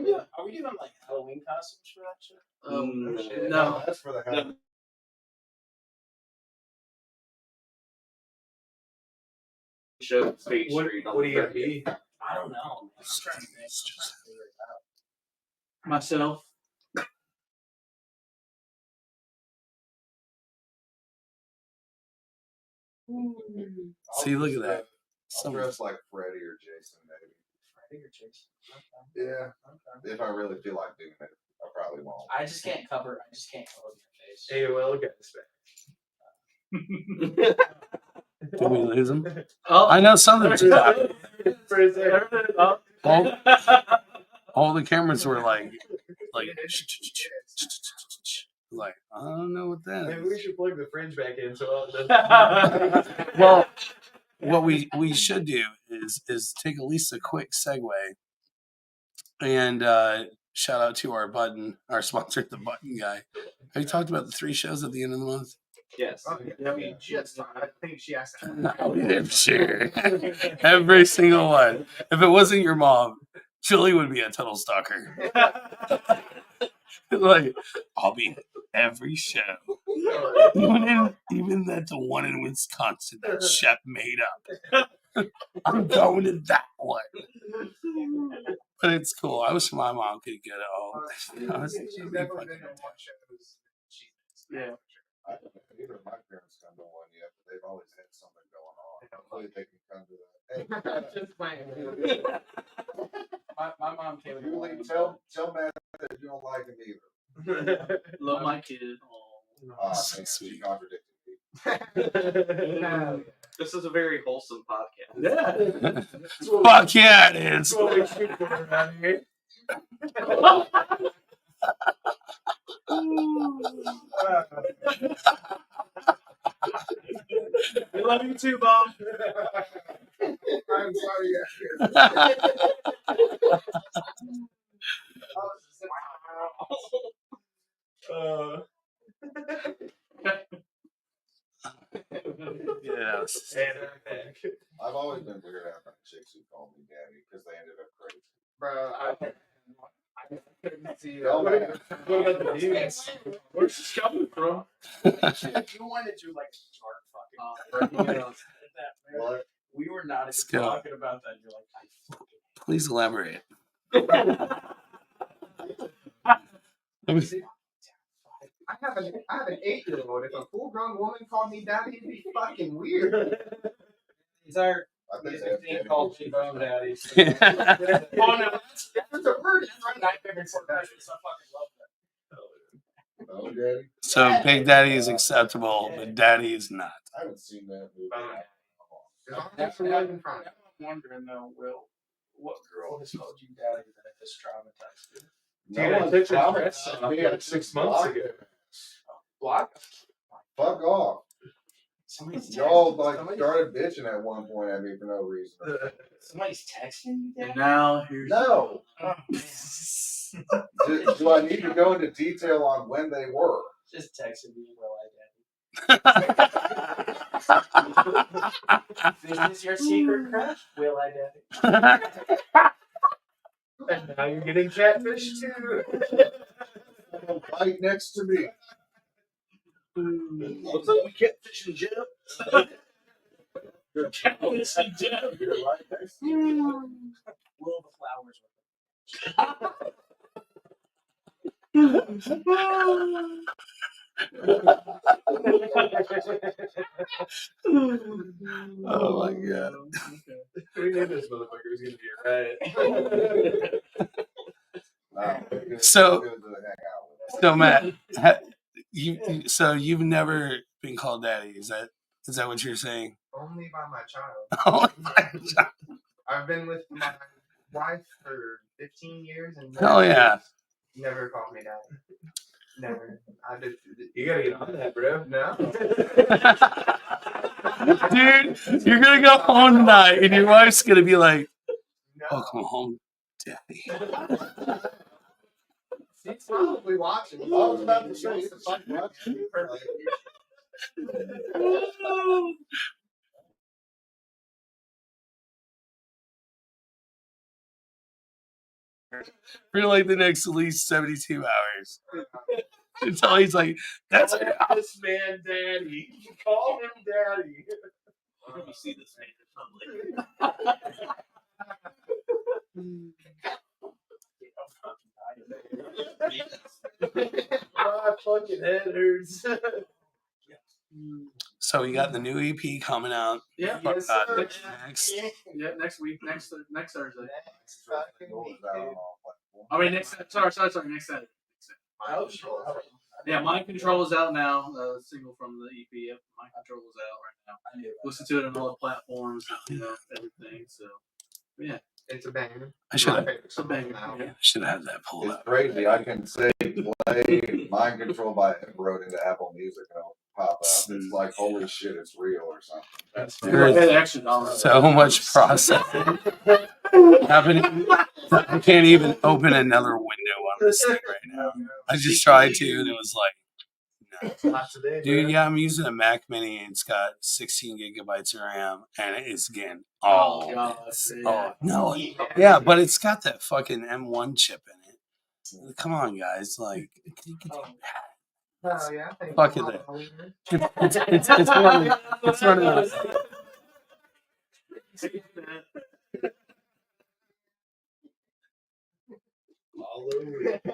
we doing like Halloween costumes for that shit? No. That's for the No. house. Show State What Street. do you got to be? I don't know. Man. I'm trying to think. I'm trying to figure it out. Myself. See, look at that. I'll dress like Freddy or Jason, maybe. Freddy or Jason? Okay. Yeah. Okay. If I really feel like doing it, I probably won't. I just can't cover your face. AOL guys Did we lose him? Oh, I know something. Oh. All the cameras were like, I don't know what that Maybe is. we should plug the fringe back in so Well, what we should do is take at least a quick segue and shout out to our sponsor, the Button Guy. Have you talked about the 3 shows at the end of the month? Yes. I think she asked that. No, we did, sure. Every single one. If it wasn't your mom, Julie would be a total stalker. Like, I'll be at every show. Even that the one in Wisconsin that Shep made up. I'm going to that one. But it's cool. I wish my mom could get it all. She's definitely been on one shows. Yeah. Neither of my parents come to one yet, but they've always had something going on. Hopefully they can come to that. Hey, Just playing. My mom came. Julie, tell Matt that you don't like him either. Love my kid. So Man, sweet. she contradicted me. This is a very wholesome podcast. Yeah. Fuck yeah, it is. That's what we shoot for around here. We love you too, Mom. I'm sorry. Yes. I've always been weird out by chicks who call me daddy because they ended up crazy. Bro, I couldn't see Oh, that. man. What about the dudes? Where's she coming from? If you wanted to like start fucking breaking it up, What? we were not Let's even go. talking about that. You're like, I fucking Please elaborate. I have an 8-year-old. If a full-grown woman called me daddy, it'd be fucking weird. These are I think these they have called T-Bone Daddies. Oh, no. That's a word. That's right. My favorite word. I fucking love that. Oh, daddy. So Big Daddy is acceptable, but Daddy is not. I haven't seen that movie. As long as it's right in front of I'm wondering though, Will, what girl has called you daddy that has traumatized you? Dude, I took your dress off me like 6 months ago. Block? Fuck off. Somebody's Y'all texting. started bitching at one point at me for no reason. Somebody's texting you, And daddy? now here's No. Oh, man. Do I need to go into detail on when they were? Just texting me, Will I daddy? This is your secret crush? Will I daddy? And now you're getting catfish too. Right next to me. What's up, catfish and Jeff? Catfish and Jeff. You're right next to me. Will the flowers with Oh my god. We knew this motherfucker was gonna be right. Nah, So- good to hang out with. So Matt, you've never been called daddy, is that what you're saying? Only by my child. Oh my god. I've been with my wife for 15 years and Hell yeah. never called me daddy. Never. I did. You gotta get on that, bro. No. Dude, you're gonna go home tonight and your wife's gonna be like, No. welcome home, daddy. She's probably watching. I was about to say, it's like, what? For like the next at least 72 hours. Until he's like, that's it. This man, daddy. Call him daddy. Let me see this man in public. My fucking head hurts. So we got the new EP coming out. Yeah. Yes, sir. Next. Yeah, next week, next Thursday. Sorry. Next Saturday. Next Saturday. Oh, sure. Yeah, Mind Control is out now. Single from the EP. Yep, Mind Control is out right now. Listen to it on all the platforms, everything. So, yeah. It's a banger. I should have It's a banger. Yeah. had that pulled It's up. crazy. I can say play Mind Control by Everroad into Apple Music and it'll pop up. It's like, holy shit, it's real or something. That's So much processing happening. I can't even open another window on this thing right now. I just tried to, and it was like, no. Not today, Dude, man. yeah, I'm using a Mac Mini, and it's got 16 gigabytes of RAM, and it's getting Oh, God. no, yeah, but it's got that fucking M1 chip in it. Come on, guys, like, Oh yeah. fuck it. It's running out. all over it. Yeah,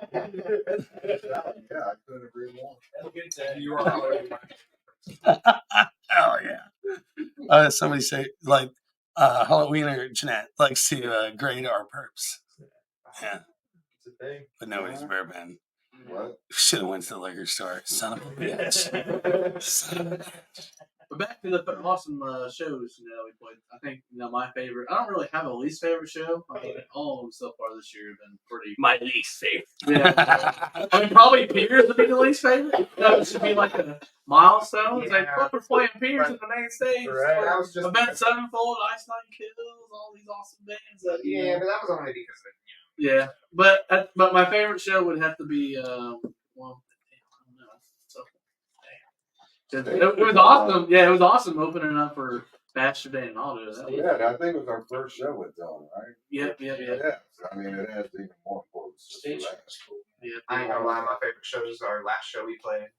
I couldn't agree more. You are already Hell yeah. Somebody say, like, Halloweener Jeanette likes to grade our perps. Yeah. It's a thing. But nobody's bourbon. What? Should have went to the liquor store. Son of a bitch. Son of a bitch. But back to the awesome shows, we played. I think, my favorite. I don't really have a least favorite show. I mean, all of them so far this year have been pretty. My least favorite. Yeah. I mean, probably Piers would be the least favorite. That should be like a milestone. It's like, we're playing Piers in the main stage. Right. That was just Event Sevenfold, Ice Nine Kills, all these awesome bands. That, yeah, but that was only because of Yeah, but my favorite show would have to be I don't know. So, it was awesome. Yeah, it was awesome opening up for Bachelor Day and all those. Yeah, I think it was our first show with Dylan, right? Yep. Yeah, so, I mean, it has even more importance. Just for that. I ain't gonna lie, my favorite shows are last show we played.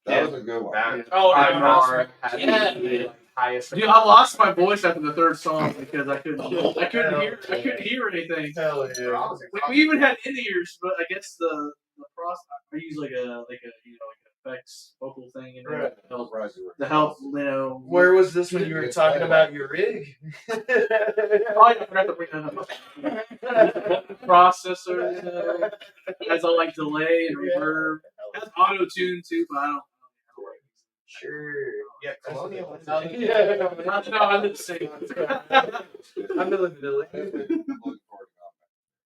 That was a good one. That Oh, by yeah. far had Yeah. the highest. Dude, I lost my voice after the third song because I couldn't hear anything. Hell yeah. We even had in ears, but I guess the process. I use like an effects vocal thing in there to help. Where was this when you were talking about your rig? I forgot to bring that up. Processor has a like delay and reverb. It has auto tune too, but I don't. Sure. Yeah, Colonial. No, I didn't say that. I'm the delay.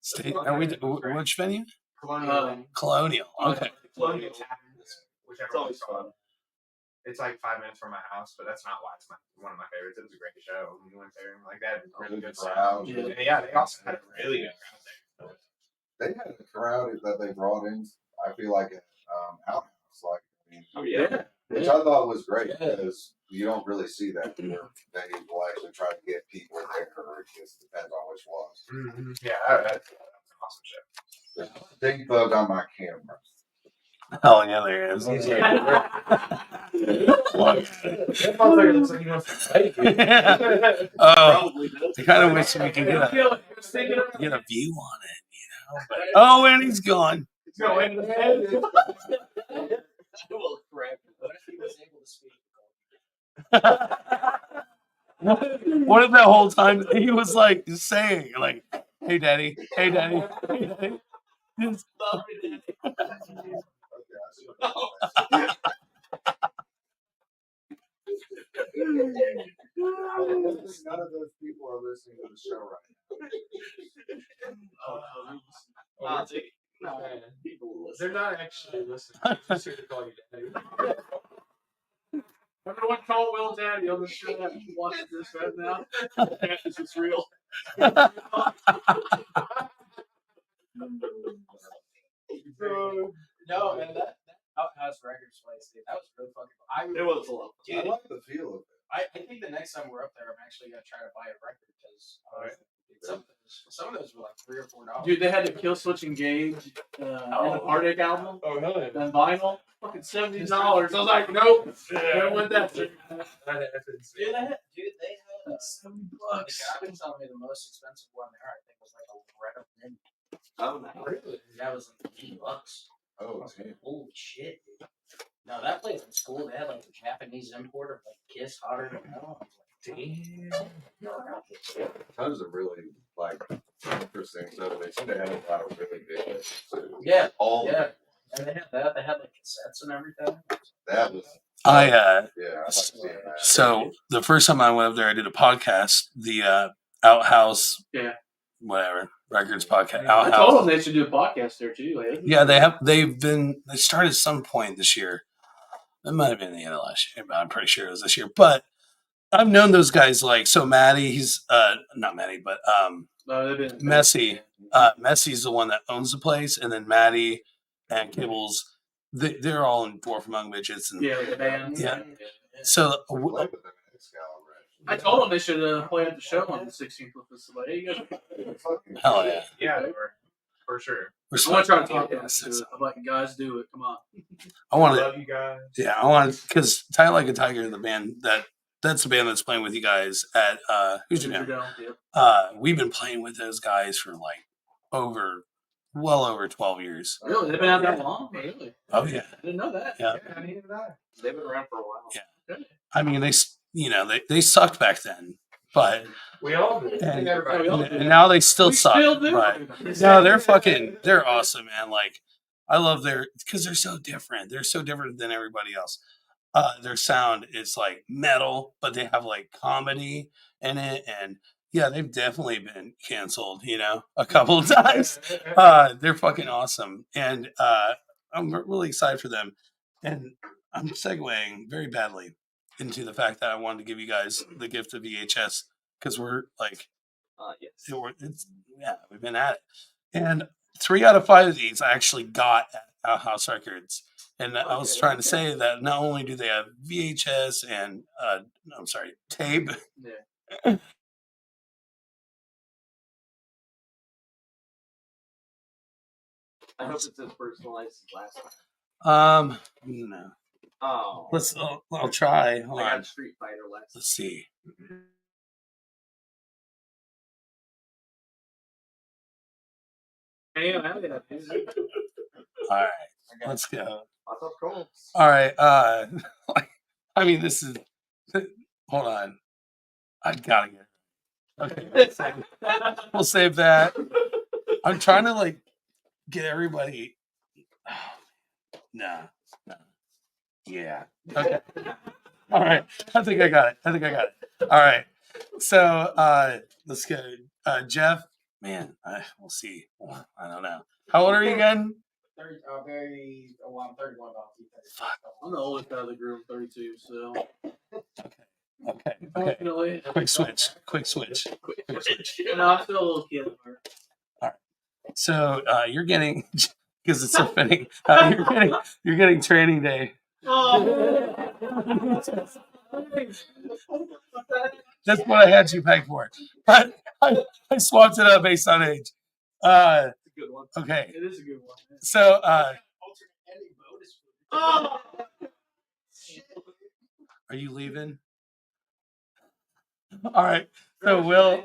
State, are we, which venue? Colonial. Colonial. Okay. Colonial Taverns, whichever It's always one's fun. It's like 5 minutes from my house, but that's not why it's one of my favorites. It was a great show. We went there and that really good crowd. sound. Yeah, they also had a really good crowd there. They had a crowd that they brought in. I feel like at Outhouse, like which I thought was great because you don't really see that where they will actually try to get people there, or it just depends on which ones. Yeah, that's an awesome show. Big bug on my camera. Oh yeah, there is. He's like, that motherfucker looks like he wants to fight you. Oh, I kind of wish we could get a view on it, But, oh, and he's gone. What if that whole time he was like saying, like, "Hey, daddy, hey, daddy, hey, daddy." Just, None of those people are listening to the show right now. They're not actually listening. They're just here to call you daddy. Everyone call Will Daddy on the show that watches this right now. This is real. No, man, that Outhouse Records place dude. That was really fucking cool. I It was a lot. I like the feel of it. I think the next time we're up there, I'm actually gonna try to buy a record because some of those were like $3 or $4. Dude, they had the Kill Switch Engage and the Heartache album Oh hell yeah. and vinyl. Fucking $70. I was like, nope. I want that. Dude, they had $70. $70. The guy was telling me the most expensive one there, I think, was like a Red Mini. Oh no. Really? That was like $80. I Oh, was like, holy shit, dude. No, that place was cool. They had like a Japanese import of like Kiss Hotter Than Hell. I was like, damn. tons of really like interesting stuff. They seem to have a lot of really big hits, too. Yeah, All of yeah. it. And they had that. They had like cassettes and everything. That was I yeah. I like seeing that. so the first time I went up there, I did a podcast, the Outhouse, whatever records podcast. I Outhouse. told them they should do a podcast there too. Like, Yeah, they started at some point this year. It might have been the end of last year, but I'm pretty sure it was this year. But I've known those guys like so. Maddie, he's not Maddie, but no, they've been Messy. Messy's the one that owns the place, and then Maddie and Kibbles. They're all in Dwarf Among Midgets, and like the band. Yeah. so I played with them in Excalibur, actually. I told them they should play at the show on the 16th with us. Like, hey, you guys. Fucking hell yeah, Yeah, they were for sure. I want to try to talk to them. I'm like, guys, do it. Come on. I want to. Love you guys. Yeah, I want because Tight Like a Tiger, the band that's the band that's playing with you guys at Who's Your Down. Yep. We've been playing with those guys for like well over 12 years. Really? They've been out that long? Really? Oh yeah, I didn't know that. yeah. I needed that. They've been around for a while. Yeah. I mean, they sucked back then, but We all did. and, Everybody. and now they still We suck. still do. But no, they're awesome, man. Like I love because they're so different. They're so different than everybody else. Their sound is like metal, but they have like comedy in it, and yeah, they've definitely been canceled, a couple of times. They're fucking awesome, and I'm really excited for them. And I'm segueing very badly into the fact that I wanted to give you guys the gift of VHS because we're like, Yes. we've been at it, and 3 out of 5 of these I actually got at Outhouse Records. And I was trying to say that not only do they have VHS and tape. Yeah. I hope it's as personalized as last time. No. Oh. I'll try. Hold I on. got Street Fighter last. Let's see. Hey, I did. All right, let's go. Lots of cool. All right. I mean, this is. Hold on. I gotta get it. Okay. We'll save that. I'm trying to get everybody. No. Yeah. Okay. All right. I think I got it. All right. So let's go. Jeff, man, we'll see. I don't know. How old are you again? 30, I'm 31 about to be 30. Fuck. I'm the oldest out of the group, 32. So Okay. definitely. Quick switch. No, I'm still a little kid. So you're getting because it's so fitting. You're getting training day. Oh. That's what I had you pegged for. I swapped it up based on age. It's a good one. Okay. It is a good one. So Oh. are you leaving? All right. So Will,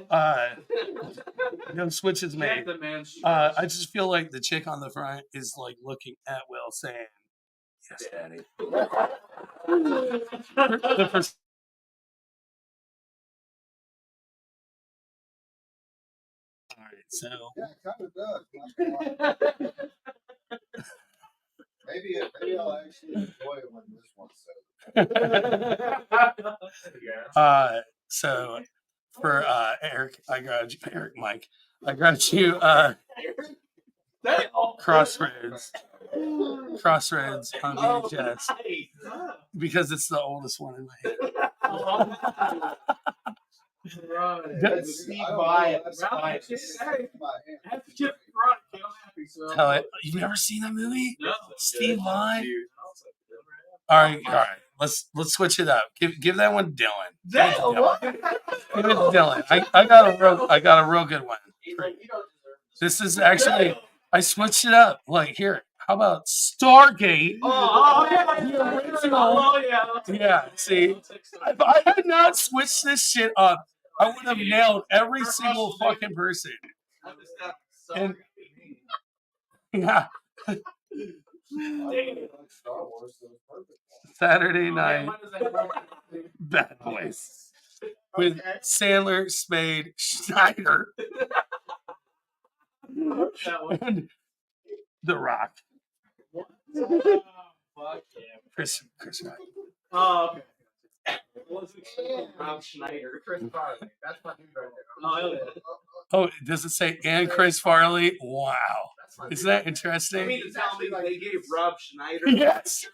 no switches made. The man's I just feel like the chick on the front is looking at Will saying, "Yes, Daddy." The first- All right. So Yeah, it kind of does. Maybe I'll actually enjoy it when this one says. So for Eric, Mike, I got you Crossroads on VHS because it's the oldest one in my head. Right. That's Steve I don't Vai. know, that's fine. Hey, It's in my hand. I have to get product. I'm happy. So. Hell, you've never seen that movie? No. Steve Vai? Dude. All right. Let's switch it up. Give that one to Dylan. Give it to Dylan. I got a real good one. This is actually I switched it up. Like here, how about Stargate? The original. Yeah. See, if I had not switched this shit up, I would have nailed every single fucking person. And yeah. Star Wars, so it's perfect. Saturday night. Bad Boys. With Sandler, Spade, Schneider, and The Rock. Chris Rock. Oh, okay. Rob Schneider. Chris Farley. That's my dude right there. Oh, hell yeah. Oh, does it say and Chris Farley? Wow. That's my Isn't dude. that interesting? You mean to tell me they gave Rob Schneider? Yes.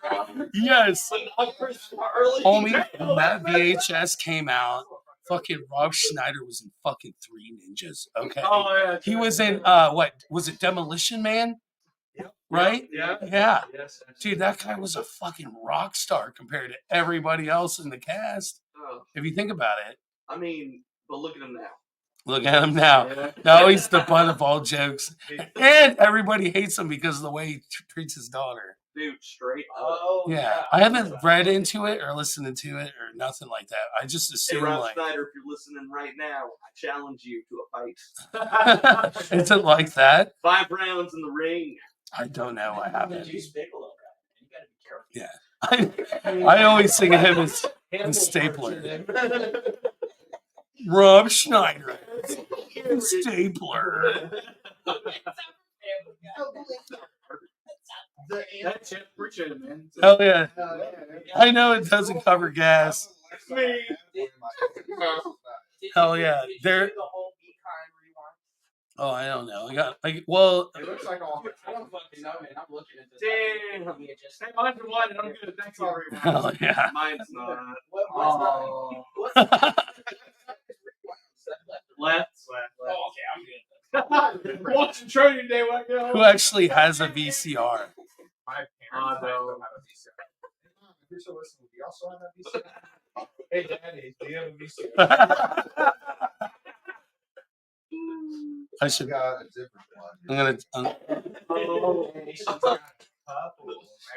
Yes. But not Chris Farley? Homie, when that VHS came out, fucking Rob Schneider was in fucking Three Ninjas. Okay. Oh yeah. He was in what was it, Demolition Man? Right? Yeah. Yeah. Yes. Dude, that guy was a fucking rock star compared to everybody else in the cast. Oh, If you think about it. I mean, but look at him now. Look at him now. Yeah. Now he's the butt of all jokes. And everybody hates him because of the way he treats his daughter. Dude, straight up. Oh, Yeah. I haven't read into it or listened to it or nothing like that. I just Hey, assume Rob like Schneider, if you're listening right now, I challenge you to a fight. is it like that? 5 rounds in the ring. I don't know. I haven't. Juice Bigelow guy. You gotta be careful. Yeah. I always think of him as Stapler. Rob Schneider. Stapler. That's it. Appreciate it, man. Hell yeah. I know it doesn't cover gas. Hell yeah. Did you There. do the whole Be Kind rewind? Oh, I don't know. Well, It looks like all. I don't fucking know, man. I'm looking at this. Damn. Hey, mine's the one, and I'm good. Thank you. hell yeah. Mine's not. What Oh. Left. Oh, okay, I'm good. Watching Training Day when I get home. Who actually has a VCR? My parents Oh, might no. still have a VCR. If you're still listening, do you also have that VCR? Hey, Daddy, do you have a VCR? I should. Got a different one. I'm gonna. Oh.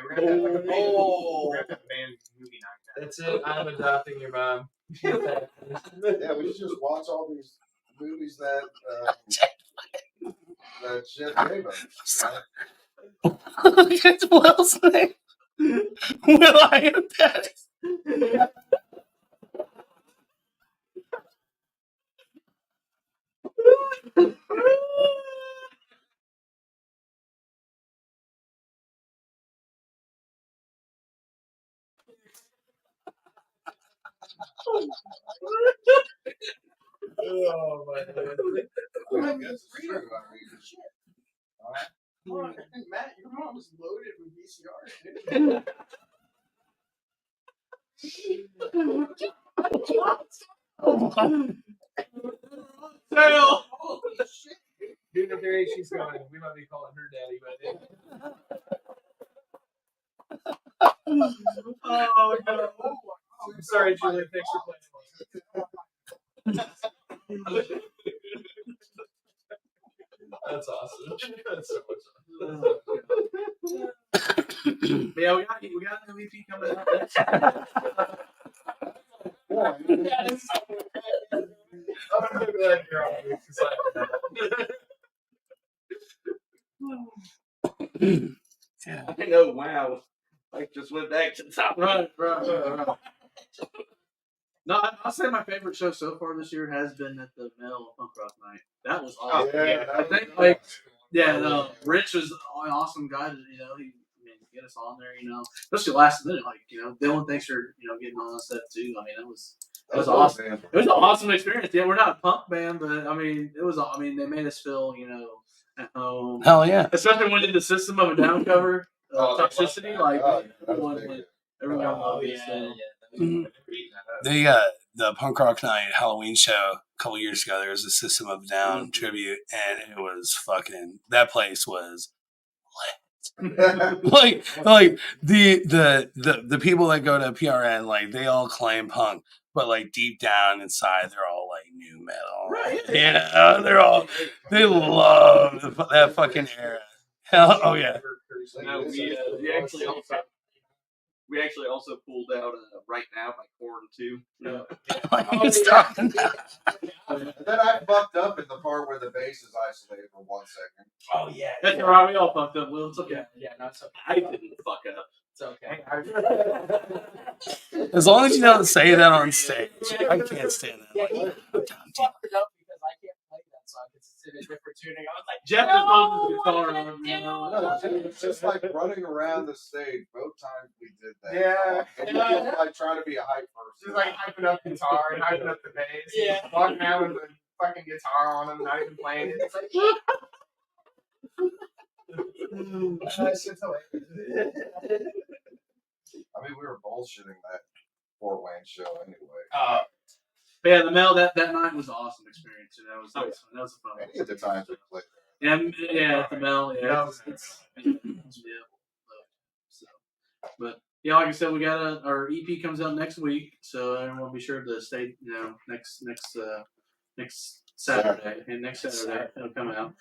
We're gonna have like a band, we're gonna have a band movie night. That's it. I'm adopting your mom. Yeah, we should just watch all these movies that that Chef gave us. It's Will's name. Will, I am Daddy. Oh my god. I guess it's true. I mean, Matt, your mom was loaded with VCRs, dude. Tail. Holy shit. Dude, at the age she's going, we might be calling her daddy by then. Oh no. I'm sorry, Julie. Thanks for playing. That's awesome. That's so much fun. But yeah, we got an MVP coming up. I'm so glad you're on this side. Yeah. I know, wow. I just went back to the top. Right. No, I'll say my favorite show so far this year has been at the Mel Punk Rock Night. That was awesome. I think Rich was an awesome guy. He get us on there. Especially last minute. Dylan, thanks for getting on that stuff too. I mean, it was awesome. Man. It was an awesome experience. Yeah, we're not a punk band, but I mean, it was. I mean, they made us feel at home. Hell yeah. Especially when we did the System of a Down cover, Toxicity. Like Oh, that was everyone big. loved it. So. The punk rock night Halloween show a couple years ago, there was a System of a Down tribute, and it was fucking. That place was lit. like the people that go to PRN, like they all claim punk, but like deep down inside, they're all like new metal. Right. Yeah, they love that fucking era. Hell, oh yeah. No, we actually also pulled out Right Now by Korn too. Yeah. He's talking about. And then I fucked up in the part where the bass is isolated for 1 second. Oh yeah. That's all right. We all fucked up. Will, it's okay. Yeah, no, it's okay. I didn't fuck up. It's okay. As long as you don't say that on stage, I can't stand that. Yeah, Like, he fucked it up because I can't play that song because it's in a different tuning. I was like, Jeff just owns his guitar on. No, it's just like running around the stage. Both times we did that. Yeah. And you just like trying to be a hype person. Just like hyping up guitar and hyping up the bass. Yeah. Walking out with a fucking guitar on him, not even playing it. It's like, that shit's hilarious. I mean, we were bullshitting that Fort Wayne show anyway. But yeah, the mail that night was an awesome experience. That was fun. Any of the times we played Yeah, the mail. Yeah, No. yeah. So, but yeah, like I said, we got our EP comes out next week, so everyone be sure to stay. Next Saturday, and next Saturday it'll come out.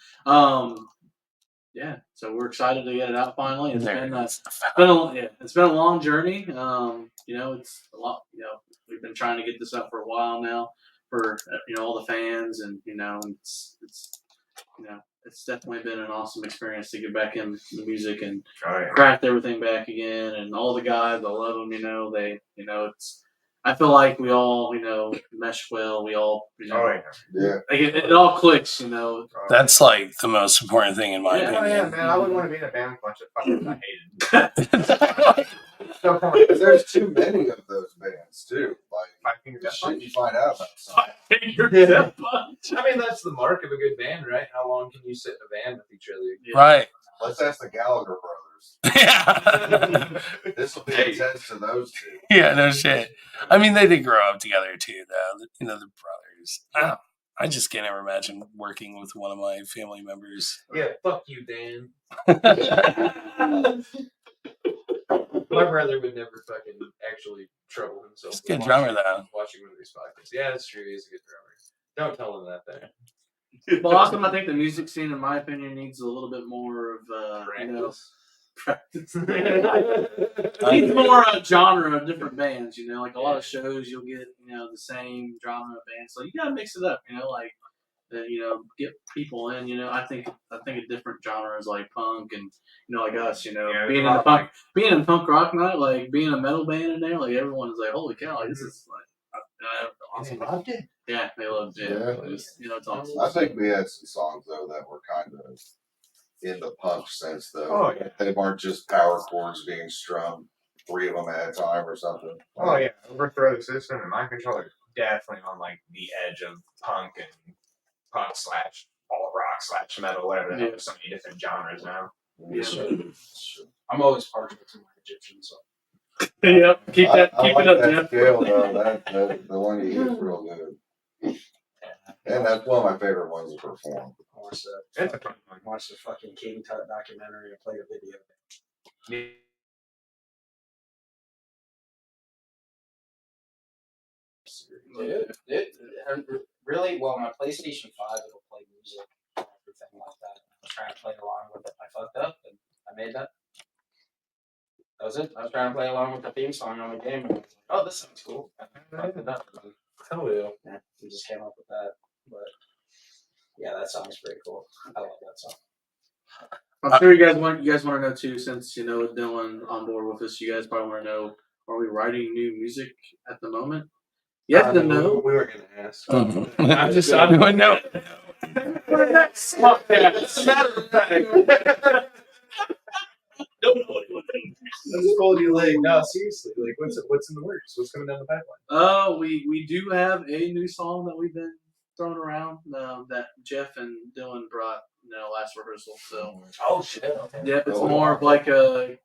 Yeah, so we're excited to get it out finally. It's been a long journey. It's a lot. We've been trying to get this up for a while now for all the fans, and it's definitely been an awesome experience to get back in the music and craft everything back again. And all the guys, I love them. I feel like we all mesh well. We all yeah. like it all clicks. That's like the most important thing in my Oh opinion. yeah, man! I wouldn't want to be in a band with a bunch of fuckers I hated. No point. Because there's too many of those bands too. Like Five Finger the Death shit Punch. you find out about. Something. I mean, that's the mark of a good band, right? How long can you sit in a band with each other? Right. Let's ask the Gallagher brothers. Yeah. This will be a test to those two. Yeah, no shit. I mean, they did grow up together too, though. The brothers. I just can't ever imagine working with one of my family members. Yeah, fuck you, Dan. He's My brother would never fucking actually trouble himself. a good with drummer, watching- though. Watching one of these podcasts. Yeah, that's true. He's a good drummer. Don't tell him that thing. Boston, I think the music scene, in my opinion, needs a little bit more of practice. Needs more genre of different bands. Like a lot of shows, you'll get the same genre of bands. So you gotta mix it up. Get people in. I think a different genres like punk and like us. Being in the punk, being in punk rock night, like being a metal band in there, like everyone's like, holy cow, like, this is like awesome. Yeah, they loved it. Yeah. It's awesome. I think we had some songs though that were kind of in the punk sense though. Oh, yeah. They weren't just power chords being strummed, 3 of them at a time or something. Oh yeah, Overthrow the System and Mind Control are definitely on like the edge of punk and punk / alt rock / metal, whatever. Yeah. There's so many different genres now. Yeah. I'm always partial to my Egyptian, so. Yep. Keep I it like up, that Jeff. scale though. That the one you did is real good. And that's one of my favorite ones to perform. It's a fun one. Watch the fucking King Tut documentary and play a video. Really, well, my PlayStation 5, it'll play music and everything like that. I was trying to play along with it. I fucked up and I made that. That was it. I was trying to play along with the theme song on the game. And I was like, oh, this sounds cool. I fucked it up. Hell yeah. Yeah, we just came up with that. But yeah, that song's pretty cool. I like that song. I'm sure you guys want to know too, since with Dylan on board with us. You guys probably want to know: are we writing new music at the moment? Yes and no. We were gonna ask. I'm doing no. Fuck that. As a matter of fact. Don't know what he would think. I just told you, like, no, seriously, like, what's in the works? What's coming down the pipeline? We do have a new song that we've been throwing around that Jeff and Dylan brought last rehearsal. So Oh shit. Okay. yeah, it's more of like a.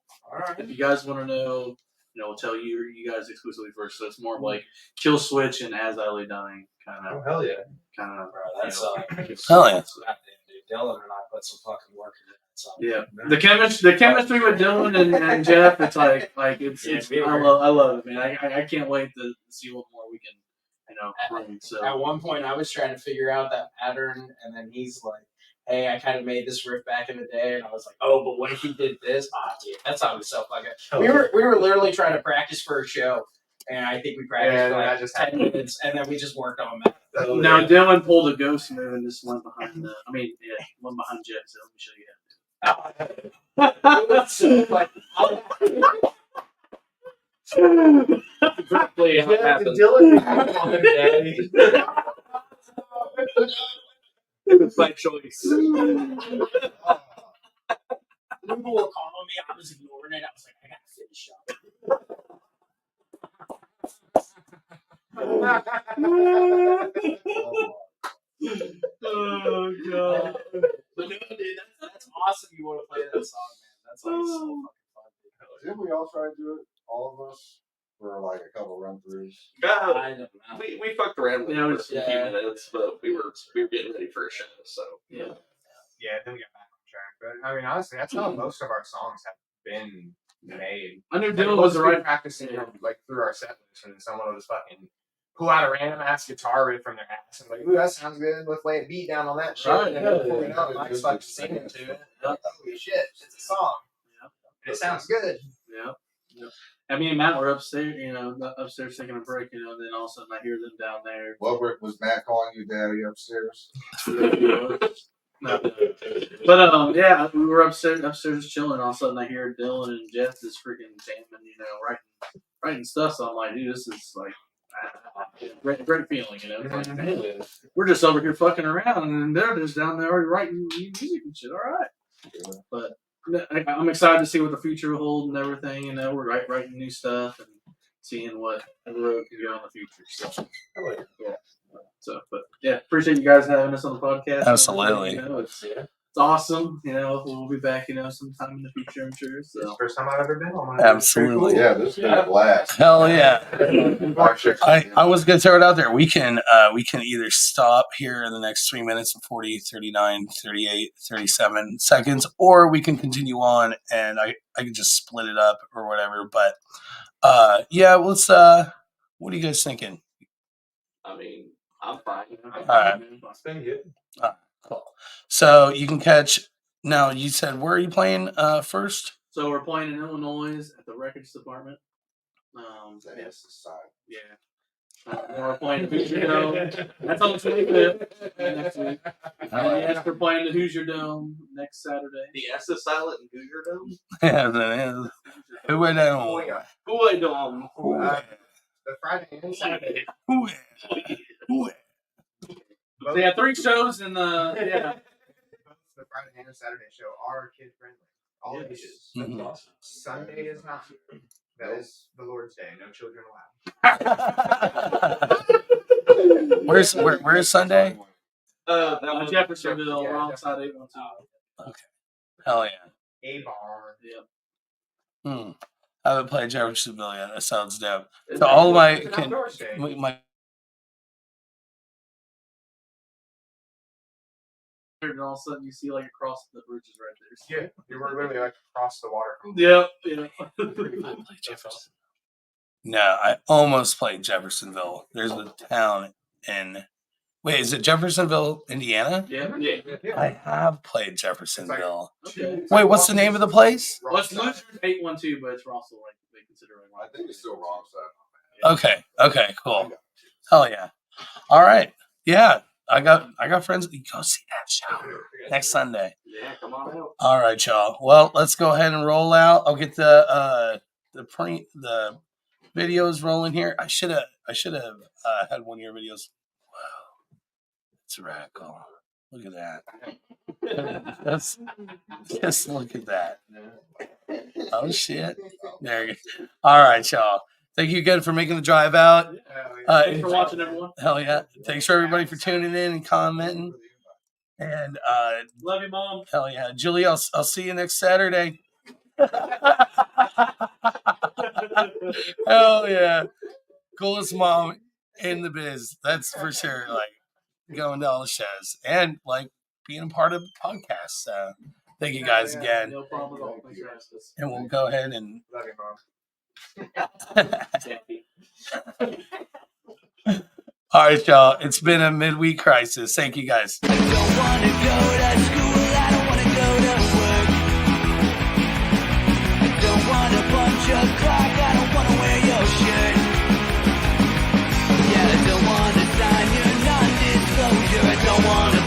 If you guys want to know, we'll tell you guys exclusively first. So it's more of like Kill Switch and As I Lay Dying kind Oh of hell yeah. kind of. Bro, that's Hell yeah. Goddamn, dude. Dylan and I put some fucking work into that song. Yeah, the chemistry with Dylan and Jeff, it's like it's I love it, man. I can't wait to see what more we can, bring. So At one point, I was trying to figure out that pattern, and then he's like, "Hey, I kind of made this riff back in the day," and I was like, "Oh, but what if he did this?" Dude, that song was so fucking. We were literally trying to practice for a show, and I think we practiced for like just 10 minutes, and then we just worked on that. Now Dylan pulled a ghost move and just went behind went behind Jeff. So let me show you. Exactly how it happened. It was by choice. People were calling me. I was ignoring it. I was like, I gotta finish up. Oh god! But no, dude, that's awesome. You want to play that song, man? That's like so fucking fun. Didn't we all try to do it? All of us? For like a couple run throughs. I don't know. We fucked around with it for a few minutes, but we were getting ready for a show, so Yeah, then we got back on track. But I mean, honestly, that's how most of our songs have been made. I knew Dylan was the right practicing, like through our set list, and then someone will just fucking pull out a random ass guitar riff from their ass and like, ooh, that sounds good. Let's lay a beat down on that shit. Right, And then before we know it, Mike's fucking singing to it. Holy shit, it's a song. And it sounds good. Yeah. I mean, Matt, we're upstairs, upstairs taking a break, then all of a sudden I hear them down there. What was Matt calling you daddy upstairs? No. But yeah, we were upstairs chilling. All of a sudden I hear Dylan and Jeff just freaking jamming, writing stuff. So I'm like, dude, this is like great feeling, It's like, man, we're just over here fucking around, and they're just down there already writing music and shit. All right, but. I'm excited to see what the future will hold and everything. We're writing new stuff and seeing what Everroad can go in the future. So, yeah. But yeah, appreciate you guys having us on the podcast. Absolutely. It's awesome. We'll be back, sometime in the future, I'm sure. So. It's the first time I've ever been on one. Absolutely. Yeah, this has been a blast. Hell yeah. I was going to throw it out there. We can either stop here in the next 3 minutes and 40, 39, 38, 37 seconds, or we can continue on and I can just split it up or whatever. But yeah, let's what are you guys thinking? I mean, I'm fine. All right. It's been good. Cool. So you can catch. Now you said where are you playing first? So we're playing in Illinois at the Records Department. That's the side. Yeah. Then we're playing the Hoosier Dome. That's on the 25th next week. Yes, we're playing the Hoosier Dome next Saturday. The S is silent in Hoosier Dome. Yeah, that is. Who I don't. Who I don't. The Friday and Saturday. Who So yeah, 3 shows and yeah. The Friday and Saturday show are kid friendly. All ages. Mhm. Awesome. Sunday is not. That is the Lord's Day. No children allowed. Where's Sunday? Jeffersonville, wrong side 812. Okay. Hell yeah. A bar. Yep. I haven't played Jeffersonville yet. That sounds dope. So all of my It's an outdoor day. my And all of a sudden you see like across the bridges right there. Yeah, you were literally like across the water. Yep. No, I almost played Jeffersonville. There's a town in. Wait, is it Jeffersonville, Indiana? Yeah. I have played Jeffersonville. Okay. Wait, what's the name of the place? Well, it's Luther's 812, but it's also like they consider it. I think it's still wrong side. Okay, cool. Hell yeah. All right. Yeah. I got friends. Go see that show next Sunday. Yeah, come on out. All right, y'all. Well, let's go ahead and roll out. I'll get the videos rolling here. I should have had one of your videos. Wow, it's radical. Look at that. Just look at that. Oh shit. There you go. All right, y'all. Thank you again for making the drive out. Thanks for watching, everyone. Hell yeah. Thanks for everybody for tuning in and commenting. And Love you, Mom. hell yeah. Julie, I'll see you next Saturday. Hell yeah. Coolest mom in the biz. That's for sure. Like going to all the shows. And like being a part of the podcast. Thank you guys again. No problem at all. Thanks for asking us. And we'll go ahead and. Love you, Mom. All right, y'all. It's been a midweek crisis. Thank you guys. I don't wanna go to school, I don't wanna go to work. I don't want a bunch of clock, I don't wanna wear your shirt. Yeah, I don't wanna sign your non-disclosure, I don't wanna